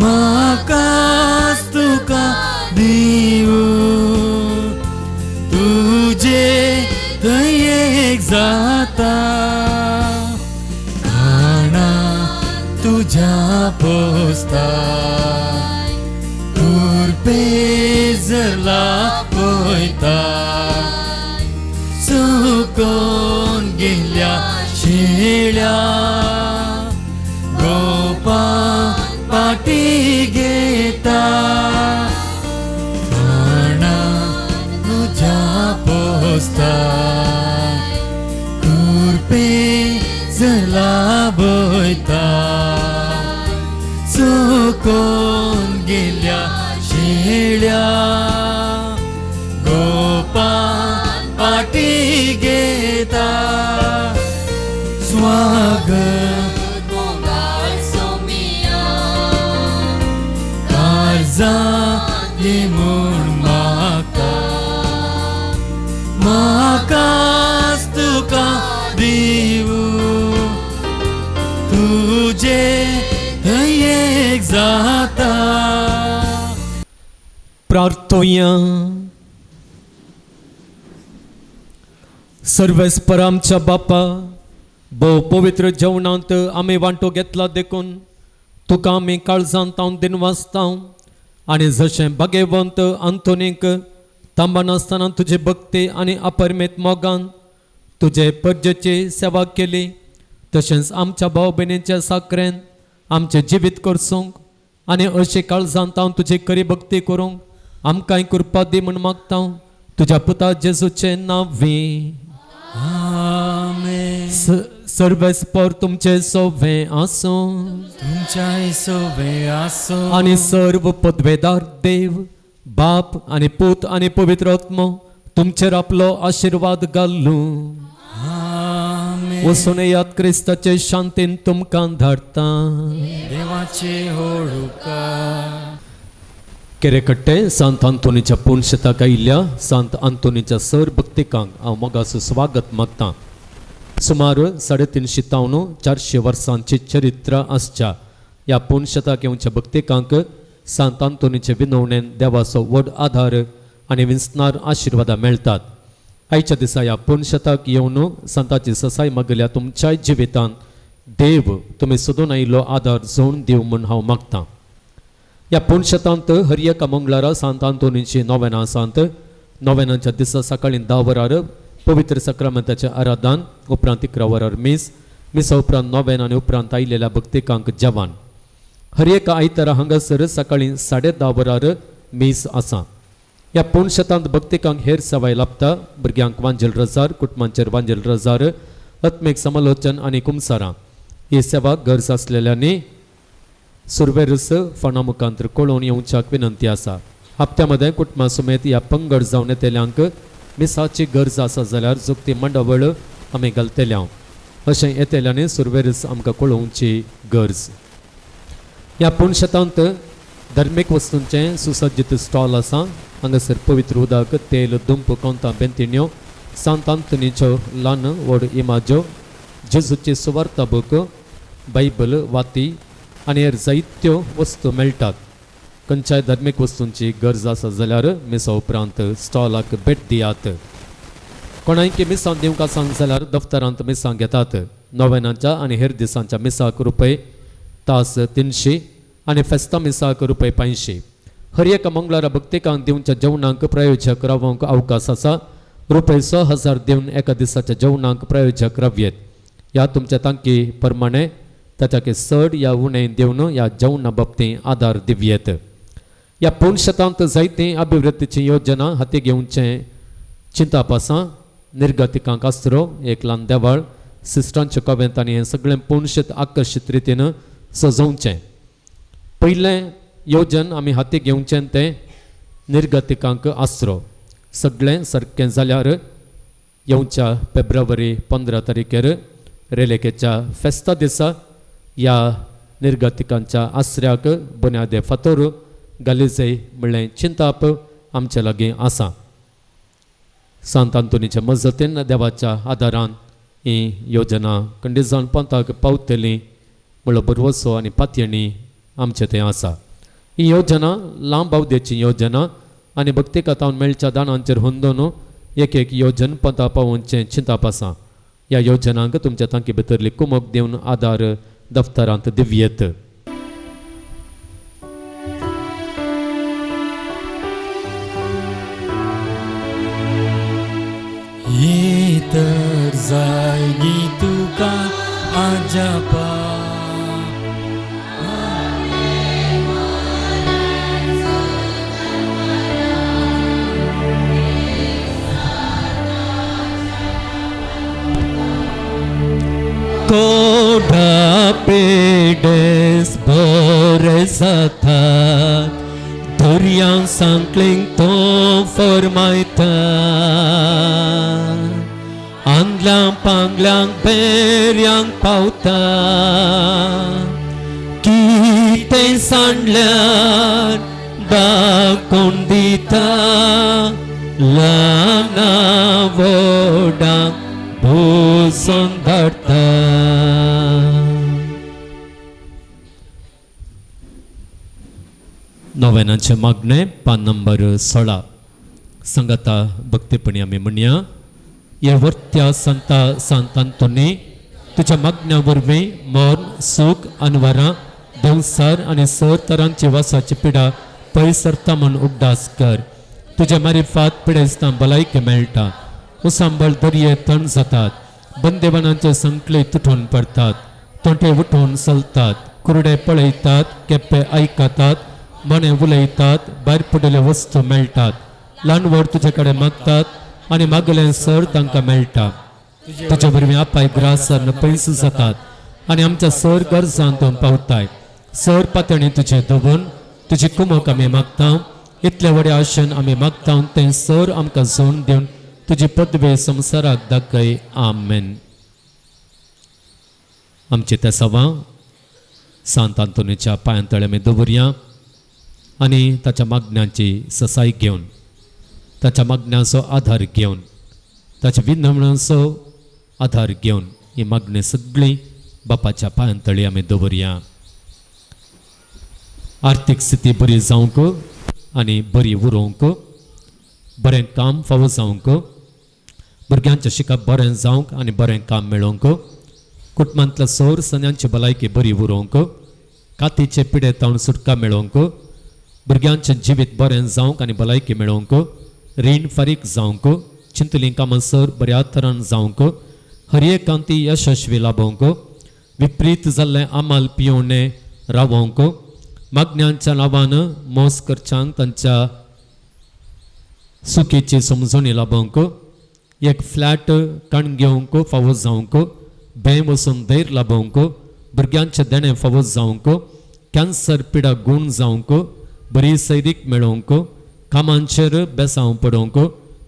म्हाकाच तुका दिवू तुजे दयेक जाता खाणा तुझ्या पोस्ताय कुरपे जरला पळयता चुकोन गेल्या शेळ्या गोपा पाटी घेता खाणा तुझ्या पोस्ताय कुरपे जला बयता चुकोन गेल्या शेळ्या गोपा पाटी घेता स्वागत काळजान येमून म्हाका म्हाकाच तुका दिवू तुजे दयेक जाता प्रार्थोया सर्वेस्पर आमच्या बापा भोव पवित्र जेवणांत आमी वांटो घेतला देखून तुका आमी काळजांत तावन दिनवासता आनी जशें भाग्यवंत आंतोनीक तांबा नासतना तुजे भक्ती आनी अपरमेत मोगान तुजे परजेची सेवा केली तशेंच आमच्या भाव भयणीच्या साखरेन आमचें जिवीत करसूंक आनी अशी काळजांत तावन तुजी खरी भक्ती करूंक आमकांय कृपा दी म्हूण मागता तुज्या पुता जेजूचें नांवी आमेन सर्वेस्पर तुमचे सोवे आसूं तुमच्या सोवे आसो आनी सर्व पदवेदार देव बाप आनी पूत आनी पवित्र आत्मो तुमचेर आपलो आशीर्वाद घालूं आमेन वचून यात क्रिस्ताचे शांतीन तुमकां धाडटा देवाचे होळुका केरेकट्टे सांत आंतोनीच्या पुण्यशताक आयिल्ल्या सांत आंतोनीच्या सर भक्तिकांक हांव मोगाचो स्वागत मागतां. सुमार 350 वर्सांची चरित्र आसच्या ह्या पुण्यशताक येवच्या भक्तिकांक सांत आंतोनीचे विनवणेन देवाचो व्हड आधार आनी विस्तार आशिर्वादां मेळटात. आयच्या दिसा ह्या पुण्यशताक येवन संताची ससाय मागल्या तुमच्याय जिवितांत देव तुमी सोदून आयिल्लो आधार जोडून दिव म्हूण हांव मागतां. ह्या पुण्यशतांत हरएका मंगळारा सांत आंतोनीची नोवेनां आसात. नोवेनांच्या दिसा सकाळीं 10 वरार पवित्र सक्रामेंताचें आराधन, उपरांत 11 वरार मिसा उपरांत नोवेन आनी उपरांत आयिल्ल्या भक्तिकांक जेवण. हरएका आयतारा हांगासर सकाळीं 10:30 वरार मीस आसा. ह्या पुण्यशतांत भक्तिकांक हेर सवाय लाभता. भुरग्यांक वांजेल रजार, कुटुंबांचेर वांजेल रजार, आत्मीक समालोचन आनी कुमसारां ही सेवा गरज आसलेल्यांनी सुरवेरस फणा मुखांतर कळोवन येवच्याक विनंती आसा. हप्त्यामध्ये कुटुंबा समेत ह्या पंगड जावन येतेल्यांक मिसाची गरज आसा जाल्यार जुक्ती मंडवळ आमी घालतल्या अशें येतेल्यांनी सुरवेरस आमकां कळोवची गरज. ह्या पुण्यशतांत धर्मीक वस्तूंचें सुसज्जीत स्टॉल आसा. हांगासर पवित्र उदक, तेल, दुंप, कोंतां, बेंतिण्यो, सांत आंतोनीच्यो ल्हान व्हड इमाज्यो, जेजूची सुवार्ता बूक, बायबल, वाती आनी हेर जायत्यो वस्तू मेळटात. खंयच्याय धर्मीक वस्तूंची गरज आसा जाल्यार मिसा उपरांत स्टॉलाक भेट दियात. कोणायकी मिसां दिवंक आसांक जाल्यार दफ्तरांत मिसां घेतात. नोवेनांच्या आनी हेर दिसांच्या मिसाक रुपये तास 300 आनी फेस्ता मिसाक रुपये 500. हर एका मंगळारा भक्तिकांक दिवच्या जेवणाक प्रायोजक रावंक अवकाश आसा. रुपये 6000 दिवन एका दिसाच्या जेवणाक प्रायोजक रावयेत. ह्या तुमच्या तांकी प्रमाणे ताच्याक चड या उणें दिवन ह्या जेवणा बाबतींत आदार दिवयेत. ह्या पुण्यशतांत जायतीं अभिवृद्धीची योजना हाती घेवचें चिंताप आसा. निर्गतिकांक आसरो, एक ल्हान देवाळ, सिस्टरांचे कवेंत आनी हें सगळें पुण्यशत आकर्शीत रितीन सजोवचें. पयलें योजन आमी हाती घेवचें तें निर्गतिकांक आसरो. सगळें सारकें जाल्यार येवच्या फेब्रुवारी 15 तारखेर रेलेकेच्या फेस्ता दिसा ह्या निर्गतिकांच्या आसऱ्याक बुन्यादे फातर घालीचे म्हणलें चिंताप आमचे लागीं आसा. सांत आंतोनीच्या मजतीन देवाच्या आदारान ही योजना खंडीत पंथाक पावतली म्हणल्यार बरवसो आनी पातयणी आमचें तें आसा. ही योजना लांब अवधेची योजना आनी भक्तिकथावन मेळच्या दानांचेर हुंदोन एक योजन पंथा पावोवचें चिंताप आसा. ह्या योजनांक तुमच्या तांकी भितरली कुमक दिवन आदार दफ्तरांत दिवयेत. ये तर जायगी तुका आजापा कोडा पेडेस बरे जातात, दर्यांक सांकलेंक तो फरमायता, आंगल्यांक पांगल्यांक बेऱ्यांक पावता, कितें सांडल्यार दाखोवन दिता, ल्हाना व्हडांक भोसोन धाडटा. नोवेनाचे मागणे पान नंबर 16. संगता भक्तीपणी आमी म्हणया. हे वर्त्या संता सांत आंतोनी तुज्या मागण्या वरवीं मोन, सूख, अनवरां, देवसार आनी सर तरांची वासाची पिडा पयसरता म्हूण उड्डास कर. तुज्या मारिफात पिडेस्तां भलायकी मेळटा. उसांबळ दर्ये थंड जातात, बंदेवानांचे संकले तुटून पडतात, तोंटे उठून चलतात, कुरडे पळयतात, केप्पे आयकतात, मणे उलयतात, भायर पडिल्ले वस्तू मेळटात. ल्हान व्हड तुजे कडेन मागतात आनी मागलें सर तांकां मेळटा. तुजे वरवीं आपाय ग्रासान पयस जातात आनी आमच्या सर गरजांत पावताय. सर पातळी तुजे दवरून तुजी कुमक आमी मागता. इतले व्हडे आशेन आमी मागता तें सर आमकां जोड दिवन तुजी पदवे संवसाराक दाखय. आमेन. आमची त्या सवा सांत आंतोनीच्या पांयांतळे आमी दवरया. आणि ताच्या मागण्यांची ससाय घेवन ताच्या मागण्यांचो आधार घेवन ताच्या विनवण्याचो आधार घेवन ही मागणी सगळी बापाच्या पांयांतळी आमी दवरया. आर्थीक स्थिती बरी जावंक आनी बरी उरोवंक, बरें काम फावो जावंक, भुरग्यांचें शिकप बरें जावंक आनी बरें काम मेळोवंक, कुटुंबांतल्या सौर सण्यांची भलायकी बरी उरोवंक, कातीचे पिडे तावन सुटका मेळोवंक, भुरग्यांचें जिवीत बरें जावंक आनी भलायकी मेळोवंक, रीण फारीक जावंक, चिंतली कामां सर बऱ्या तरान जावंक, हर एकांती यशस्वी लाभोवंक, विपरीत जाल्लें आमाल पियोवणें रावोवंक, मागण्यांच्या नांवान मोस करच्यांक तांच्या सुखीची समजणी लाभोवंक, एक फ्लॅट काण घेवंक फावो जावंक, बें वचून धैर लाभोवंक, भुरग्यांचें देणें फावो जावंक, कॅन्सर पिडा गूण जावंक, बरी सैरीक मेळोवंक, कामांचेर बेसांव पडोवंक,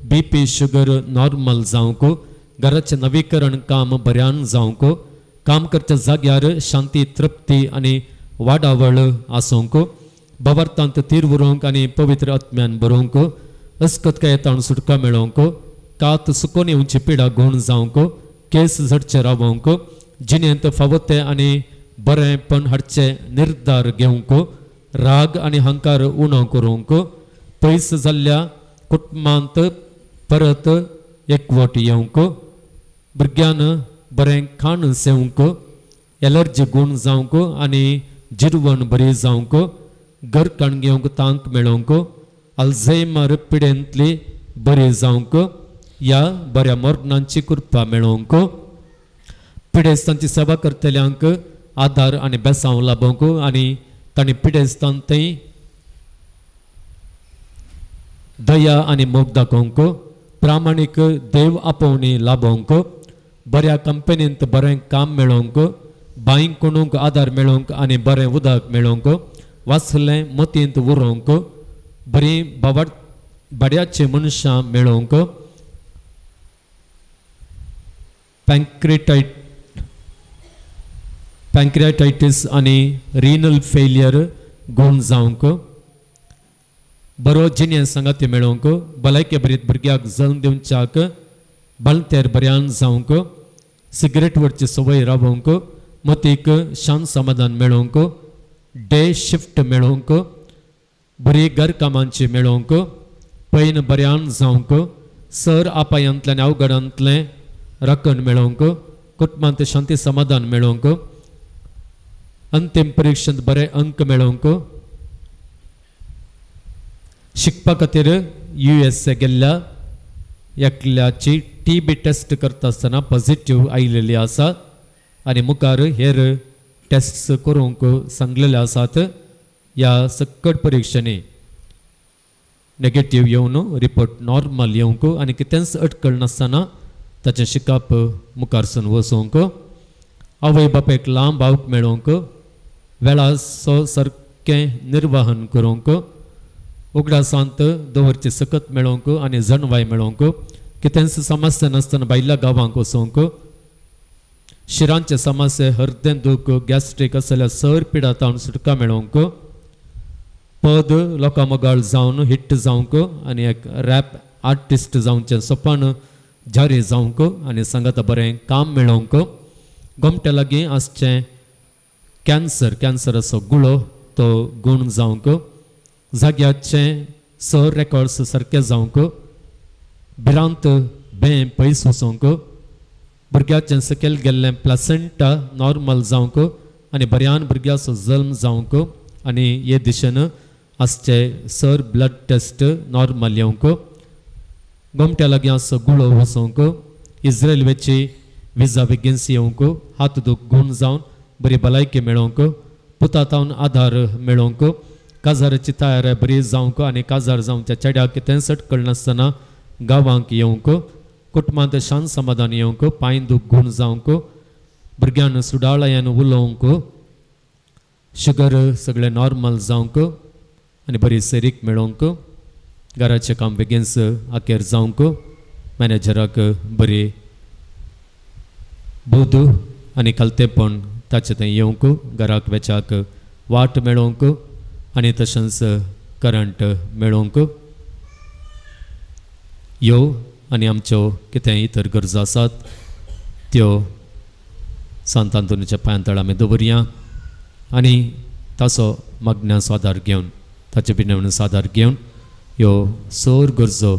BP शुगर नॉर्मल जावंक, घराचें नवीकरण काम बऱ्यान जावंक, काम करच्या जाग्यार शांती तृप्ती आनी वाडावळ आसूंक, भवार्थांत तीर उरोवंक आनी पवित्र आत्म्यान बरोवंक, अस्कतकाये तावन सुटका मेळोवंक, कात सुकोन येवची पिडा गूण जावंक, केस झडचे रावोवंक, जिणेंत फावो तें आनी बरेंपण हाडचे निर्धार घेवंक, राग आनी हंकार उणो करूंक, पयस जाल्ल्या कुटुंबांत परत एकवट येवंक, भुरग्यान बरें खाण सेवंक, एलर्जी गूण जावंक आनी जिरवण बरी जावंक, घर काण घेवंक तांक मेळोवंक, अल्झायमर पिडेंतली बरी जावंक, ह्या बऱ्या मरणांची कृपा मेळोवंक, पिडेस्तांची सेवा करतल्यांक आदार आनी बेसांव लाभोवंक आनी तांणी पिडेस्तान थंय दया आनी मोग दाखोवंक, प्रामाणीक देव आपोवणी लाभोवंक, बऱ्या कंपनींत बरें काम मेळोवंक, बांयक कोणूंक आदार मेळोवंक आनी बरें उदक मेळोवंक, वाचलें मतींत उरोवंक, बरी भाड्याची मनशां मेळोवंक, पँक्रियाटायटीस आनी रिनल फेलियर गूण जावंक, बरो जिणे संगाती मेळोवंक, भलायके बरीत भुरग्याक जल्म दिवच्याक बलतेर बऱ्यान जावंक, सिगरेट वरची संवय रावोवंक, मतीक शांत समाधान मेळोवंक, डे शिफ्ट मेळोवंक, बरी घर कामांची मेळोवंक, पैन बऱ्यान जावंक, सर आपायांतल्यान अवघडांतलें रकण मेळोवंक, कुटुंबांत शांती समाधान मेळोवंक, अंतिम परीक्षेंत बरे अंक मेळोवंक, शिकपा खातीर USA गेल्ल्या एकल्याची TB टेस्ट करता आसतना पॉझिटिव्ह आयिल्ली आसा आनी मुखार हेर टेस्ट करूंक सांगलेले आसात. ह्या सकट परीक्षेनी नेगेटिव्ह येवन रिपोर्ट नॉर्मल येवंक आनी कितेंच अटकळ नासतना ताचें शिकप मुखारसून वचोवंक, आवय बापायक लांब आवक मेळोवंक, वेळाचो सारकें निर्वाहन करूंक, उगडासांत दवरचे सकत मेळोवंक आनी जणवाय मेळोवंक, कितेंच समस्या नासतना भायल्या गांवांक वचोवंक, शिरांचे समस्या हृदय दूख गॅस्ट्रीक असल्या सर पिडा तावन सुटका मेळोवंक, पद लोकां मोगाळ जावन हिट जावंक आनी एक रॅप आर्टिस्ट जावचें सपन जारी जावंक आनी सांगाता बरें काम मेळोवंक, गोमट्या लागीं आसचें कॅन्सराचो गुळो तो गूण जावंक, जाग्याचे सर रेकॉर्ड्स सारके जावंक, भिरांत बें पयस वचोवंक, भुरग्याचें सकयल गेल्लें प्लासेंटा नॉर्मल जावंक आनी बऱ्यान भुरग्याचो जल्म जावंक आनी हे दिशेन आसचे सर ब्लड टेस्ट नॉर्मल येवंक, गोमट्या लागीं आसचो गुळो वचोवंक, इज्रायलवेची विजा बेगिनसी येवंक, हात दूख गूण जावन बरी भलायकी मेळोवंक, पुतातावन आधार मेळोवंक, काजाराची तयारी बरी जावंक आनी काजार जावच्या चेड्याक कितें सटकळ नासतना गांवांक येवंक, कुटुंबांत शांत समाधान येवंक, पांय दूख गूण जावंक, भुरग्यान सुडाळ्यान उलोवंक, शुगर सगळें नॉर्मल जावंक आनी बरी सैरीक मेळोवंक, घराचें काम बेगीनच आखेर जावंक, मॅनेजराक बरी बुद आनी कलतेपण ताचे थंय येवंक, घराक वेचाक वाट मेळोवंक आनी तशेंच करंट मेळोवंक यो आनी आमच्यो कितेंय इतर गरजो आसात त्यो सांत आंतोनीच्या पांयांतळ आमी दवरया आनी ताचो मागण्याचो आदार घेवन ताचे विनवणेचो आदार घेवन ह्यो सर गरजो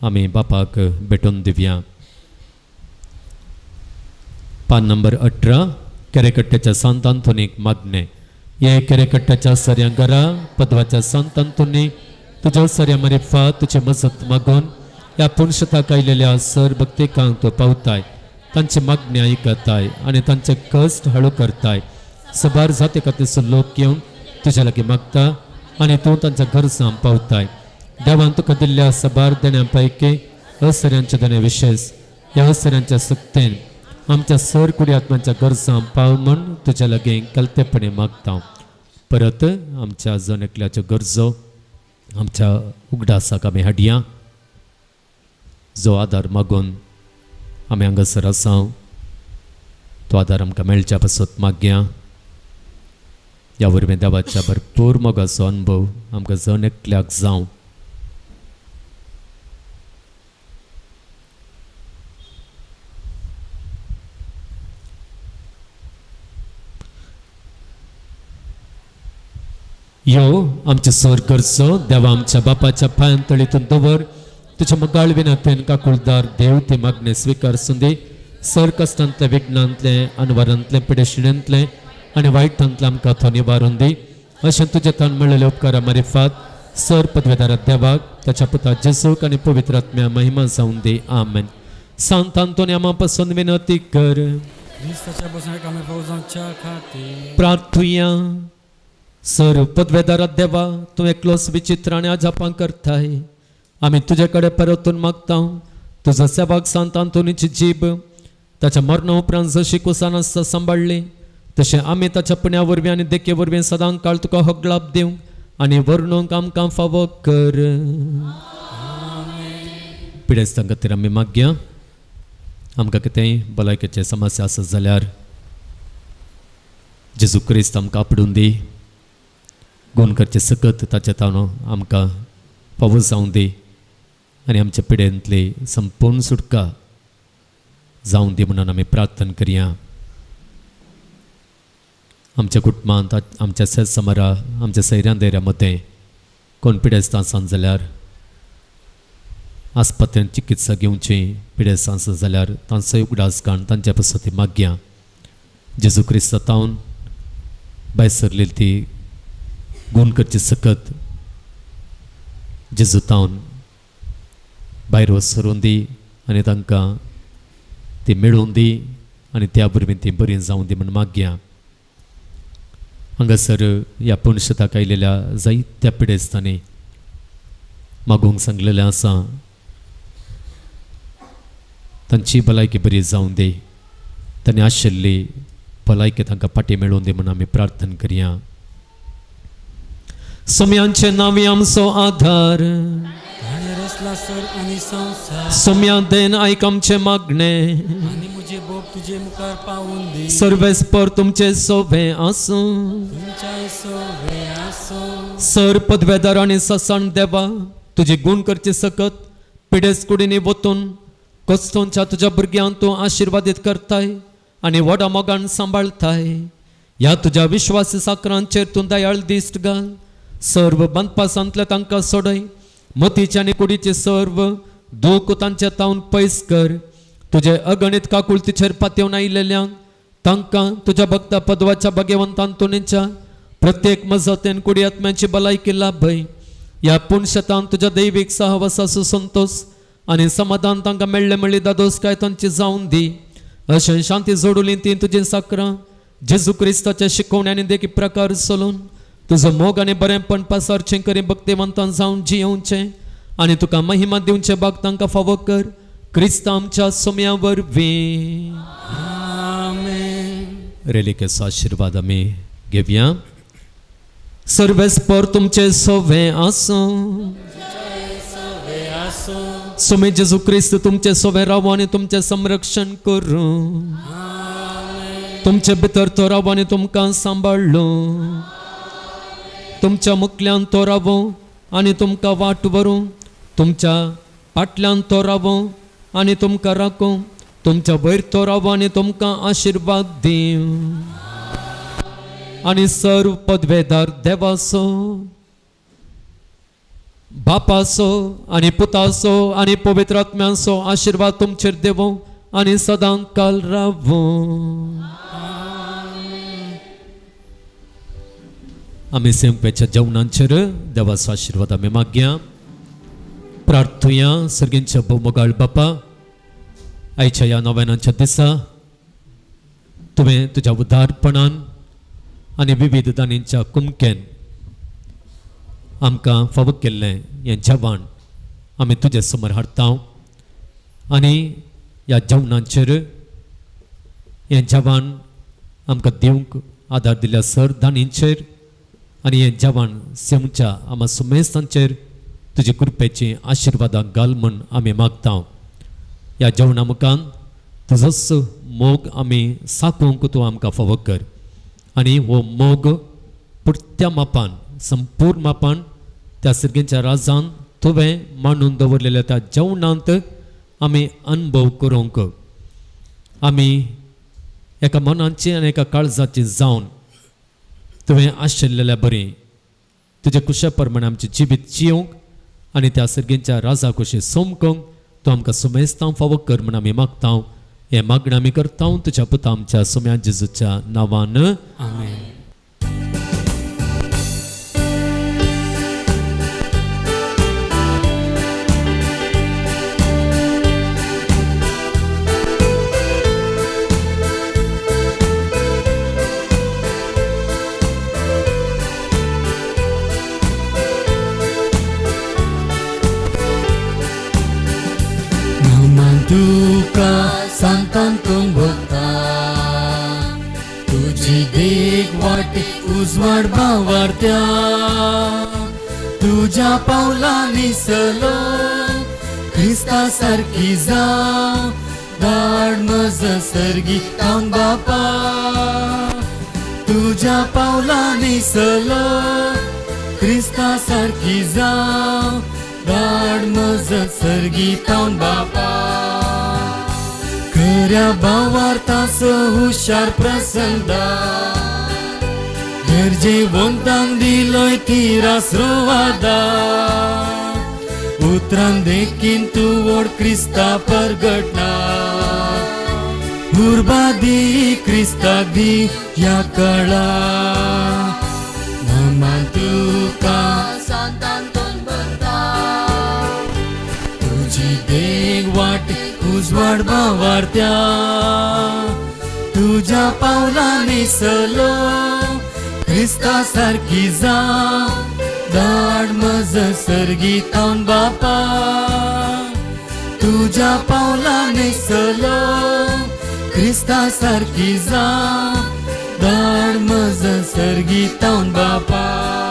आमी बापाक भेटोवन दिवया. पान नंबर 18 केरेकट्ट्याच्या सांत आंतोनीक मागणे. ये केरेकट्ट्याच्या सर्या घरा पदवाच्या सांत आंतोनी तुज्या सर्या मरिफा तुझे मजत मागून ह्या पुणशताक आयलेल्या सर भक्तिकांक तूं पावताय, तांची मागणी आयकताय आनी तांचे कश्ट हळू करताय. सबार जाती खातीर लोक येवन तुज्या लागीं मागता आनी तूं तांच्या गरजां पावताय. देवान तुका दिल्ल्या सबार देण्यां पैकी असऱ्यांचे देणे विशेष ह्या असऱ्यांच्या सक्तेन आमच्या सर कुडी आत्म्यांच्या गरजां पाव म्हण तुज्या लागीं कलतेपणी मागता. परत आमच्या जण एकल्याच्यो गरजो आमच्या उगडासाक आमी हाडया. जो आदार मागून आमी हांगासर आसा तो आदार आमकां मेळच्या पासत मागया. ह्या वरवीं देवाच्या भरपूर मोगाचो अनुभव आमकां जण एकल्याक जावं. यो आमचे सर गरजो देवा आमच्या बापाच्या पांयांतळीतून दवर. तुझ्या मोगाळ विनंतेन काकुळदार देव ती मागणे स्वीकारसून दी. सर कश्टांतले विघ्नांतले अनवरांतले पिडेशिणेंतले आनी वायटांतले आमकां तो निवारून दी. अशें तुजे तान मेळिल्ले उपकारा मारिफात सर पदवेदारा देवाक ताच्या पुता जेसूक आनी पवित्र आत्म्या महिमा जावून दी. आमेन. सांत आंतोनी आमा पासून विनंती कर. क्रिस्ताच्या बसण्याक आमी फौजांच्या खातीर प्रार्थुया. सर पदवेदारा देवा तूं एकलोच विचित्र आनी आजापां करताय. आमी तुजे कडेन परतून मागता. तुजो सेवाक सांत आंतोनीची जीब ताच्या मरणा उपरांत जशी कुसान आसता सांबाळली तशें आमी ताच्या पुण्या वरवीं आनी देखे वरवीं सदां काळ तुका होगलाप दिवंक आनी वर्णूंक आमकां फावो कर. पिडेस्तां खातीर आमी मागया. आमकां कितेंय भलायकेचे समस्या आसत जाल्यार जेजू क्रिस्त आमकां आपडून दी. गुण करचे सकत ताचे तावनो आमकां फावो जावं दी आनी आमच्या पिडेंतली संपूर्ण सुटका जावं दी म्हणून आमी प्रार्थना करया. आमच्या कुटुंबांत आमच्या सेज समारा आमच्या सैऱ्यां दैऱ्या मदें कोण पिडेस्तां आसात जाल्यार आस्पत्रेंत चिकित्सा घेवची पिडेस्तां आसत जाल्यार तांचोय उगडास काण तांच्या पासत मागया. जेजू क्रिस्तांतावन भायर सरलेली ती गुण करचे सकत जेजू तावन भायर वसरून दी आनी तांकां ती मेळोवन दी आनी त्या वरवीं ती बरी जावं दी म्हण मागया. हांगासर ह्या पुणशताक आयलेल्या जायत्या पिडेस्तांनी मागूंक सांगलेलें आसा. तांची भलायकी बरी जावं दी. तांणी आशिल्ली भलायकी तांकां फाटीं मेळोवन दी म्हण आमी प्रार्थना करया. सोम्यांचे नावी आमचो आधार ताणें रचला सर आनी संवसार. सोम्या देन आयक आमचे मागणे. आनी म्हजे बोब तुजे मुखार पावून दी. सर्वेस्पर तुमचे सोबे आसूं. तुमच्या सोवे आसूं. सर पदवेदार आनी ससाण देवा तुजे गुण करचे सकत पिडेस कुडींनी वतून कस्तोंच्या तुज्या भुरग्यांक तूं आशिर्वादीत करताय आनी व्हडा मोगान सांबाळताय. ह्या तुज्या विश्वासी साकरांचेर तूं दयाळ दिश्ट घाल. सर्व बंदपासांतले तांकां सोडय. मतीचे आनी कुडीचे सर्व दूख तांचे तावन पयस कर. तुजे अगणित काकुळतीचेर पातयेवन आयिल्ल्यांक तांकां तुज्या भक्ता पदवाच्या भगवंत आंतोनीच्या प्रत्येक मजतेन कुडी आत्म्याची भलायकी लाभय. ह्या पुणशतान तुज्या दैवीक सहवासाचो संतोष आनी समाधान तांकां मेळ्ळे मेळ्ळी दादोसकाय तांची जावून दी. अशें शांती जोडुली ती तुजी साकरां जेजू क्रिस्ताच्या शिकोवण्यांनी देखी प्रकार चलून तुजो मोग आनी बरेंपण पासारचें करी भक्तिवंतां जावन जियोवचें आनी तुका महिमा दिवचे भाग तांकां फावो कर. क्रिस्त आमच्या सोम्या वरवीं. आमेन. रेलिकेचो आशिर्वाद आमी घेवया. सर्वेस्पर तुमचे सोवे आसूं. सोवे आसूं. सोमे जेजू क्रिस्त तुमचे सोवे रावो आनी तुमचें संरक्षण करूं. तुमचे भितर तो रावो आनी तुमकां सांबाळलो. तुमच्या मुखल्यान तो रावो आनी तुमकां वाट व्हरूं, तुमच्या फाटल्यान तो रावो आनी तुमकां राखूं, तुमच्या वयर तो रावो आनी तुमकां आशिर्वाद दिवं. आनी सर्व पदवेदार देवाचो, बापाचो आनी पुताचो आनी पवित्र आत्म्याचो आशिर्वाद तुमचेर देवो आनी सदां काल रावो. आमी सेवकाच्या जेवणांचेर देवाचो आशिर्वाद आमी मागया. प्रार्थुया. सर्गींच्या भोवमोगाळ बापा, आयच्या ह्या नव्यानाच्या दिसा तुवें तुज्या उदारपणान आनी विविध दानींच्या कुमकेन आमकां फावो केल्लें हें जेवण आमी तुजे समोर हाडटा. आनी ह्या जेवणांचेर हें जेवण आमकां दिवंक आदार दिल्या सर दानींचेर आनी हें जेवण सेवच्या आमा सुमेस्तांचेर तुजे कृपेची आशिर्वादां घाल म्हूण आमी मागता. ह्या जेवणा मुखान तुजोच मोग आमी साकोवंक तूं आमकां फावो कर आनी हो मोग पुर्त्या मापान संपूर्ण मापान त्या सर्गेच्या राजान तुवें मांडून दवरलेल्या त्या जेवणांत आमी अनुभव करूंक आमी एका मनाची आनी एका काळजाची जावन तुवें आशिल्लेल्या बरी तुजे कुशा प्रमाणे आमचें जिवीत जियोंक आनी त्या सर्गेच्या राजा कशें सोमकोंक तूं आमकां सुमेस्तां फावो कर म्हूण आमी मागता. हें मागणें आमी करता तुज्या पुता आमच्या सुम्या जेजूच्या नांवान. आमेन. तुका सांतांतून भोगता तुझी देख वाटे उजवाड भावार्थ्या तुझ्या पावलांनी सलो ख्रिस्ता सारखी जाव धाड म्हज सर्गी काम बापा तुझ्या पावलांनी सलो ख्रिस्ता सारखी जाव धाड म्हज सर्गी तावन बापा खऱ्या भावार्थाचो हुशार प्रसंदा गरजेवंतांक दिलोय तिरासरो वादा उतरान देखीन तूं व्हड क्रिस्ता परगटना उर्बादी क्रिस्ताक दी ह्या काळा नामान तुका सांतांतून भरता तुझी देख वाट उजवाड भावार्थ्या तुझ्या पावलांनी सलो ख्रिस्ता सारखी जाव धाड म्हज सर्गी तावन बापा तुझ्या पावलांनी सलो ख्रिस्ता सारखी जाव धाड म्हज सर्गी तावन बापा.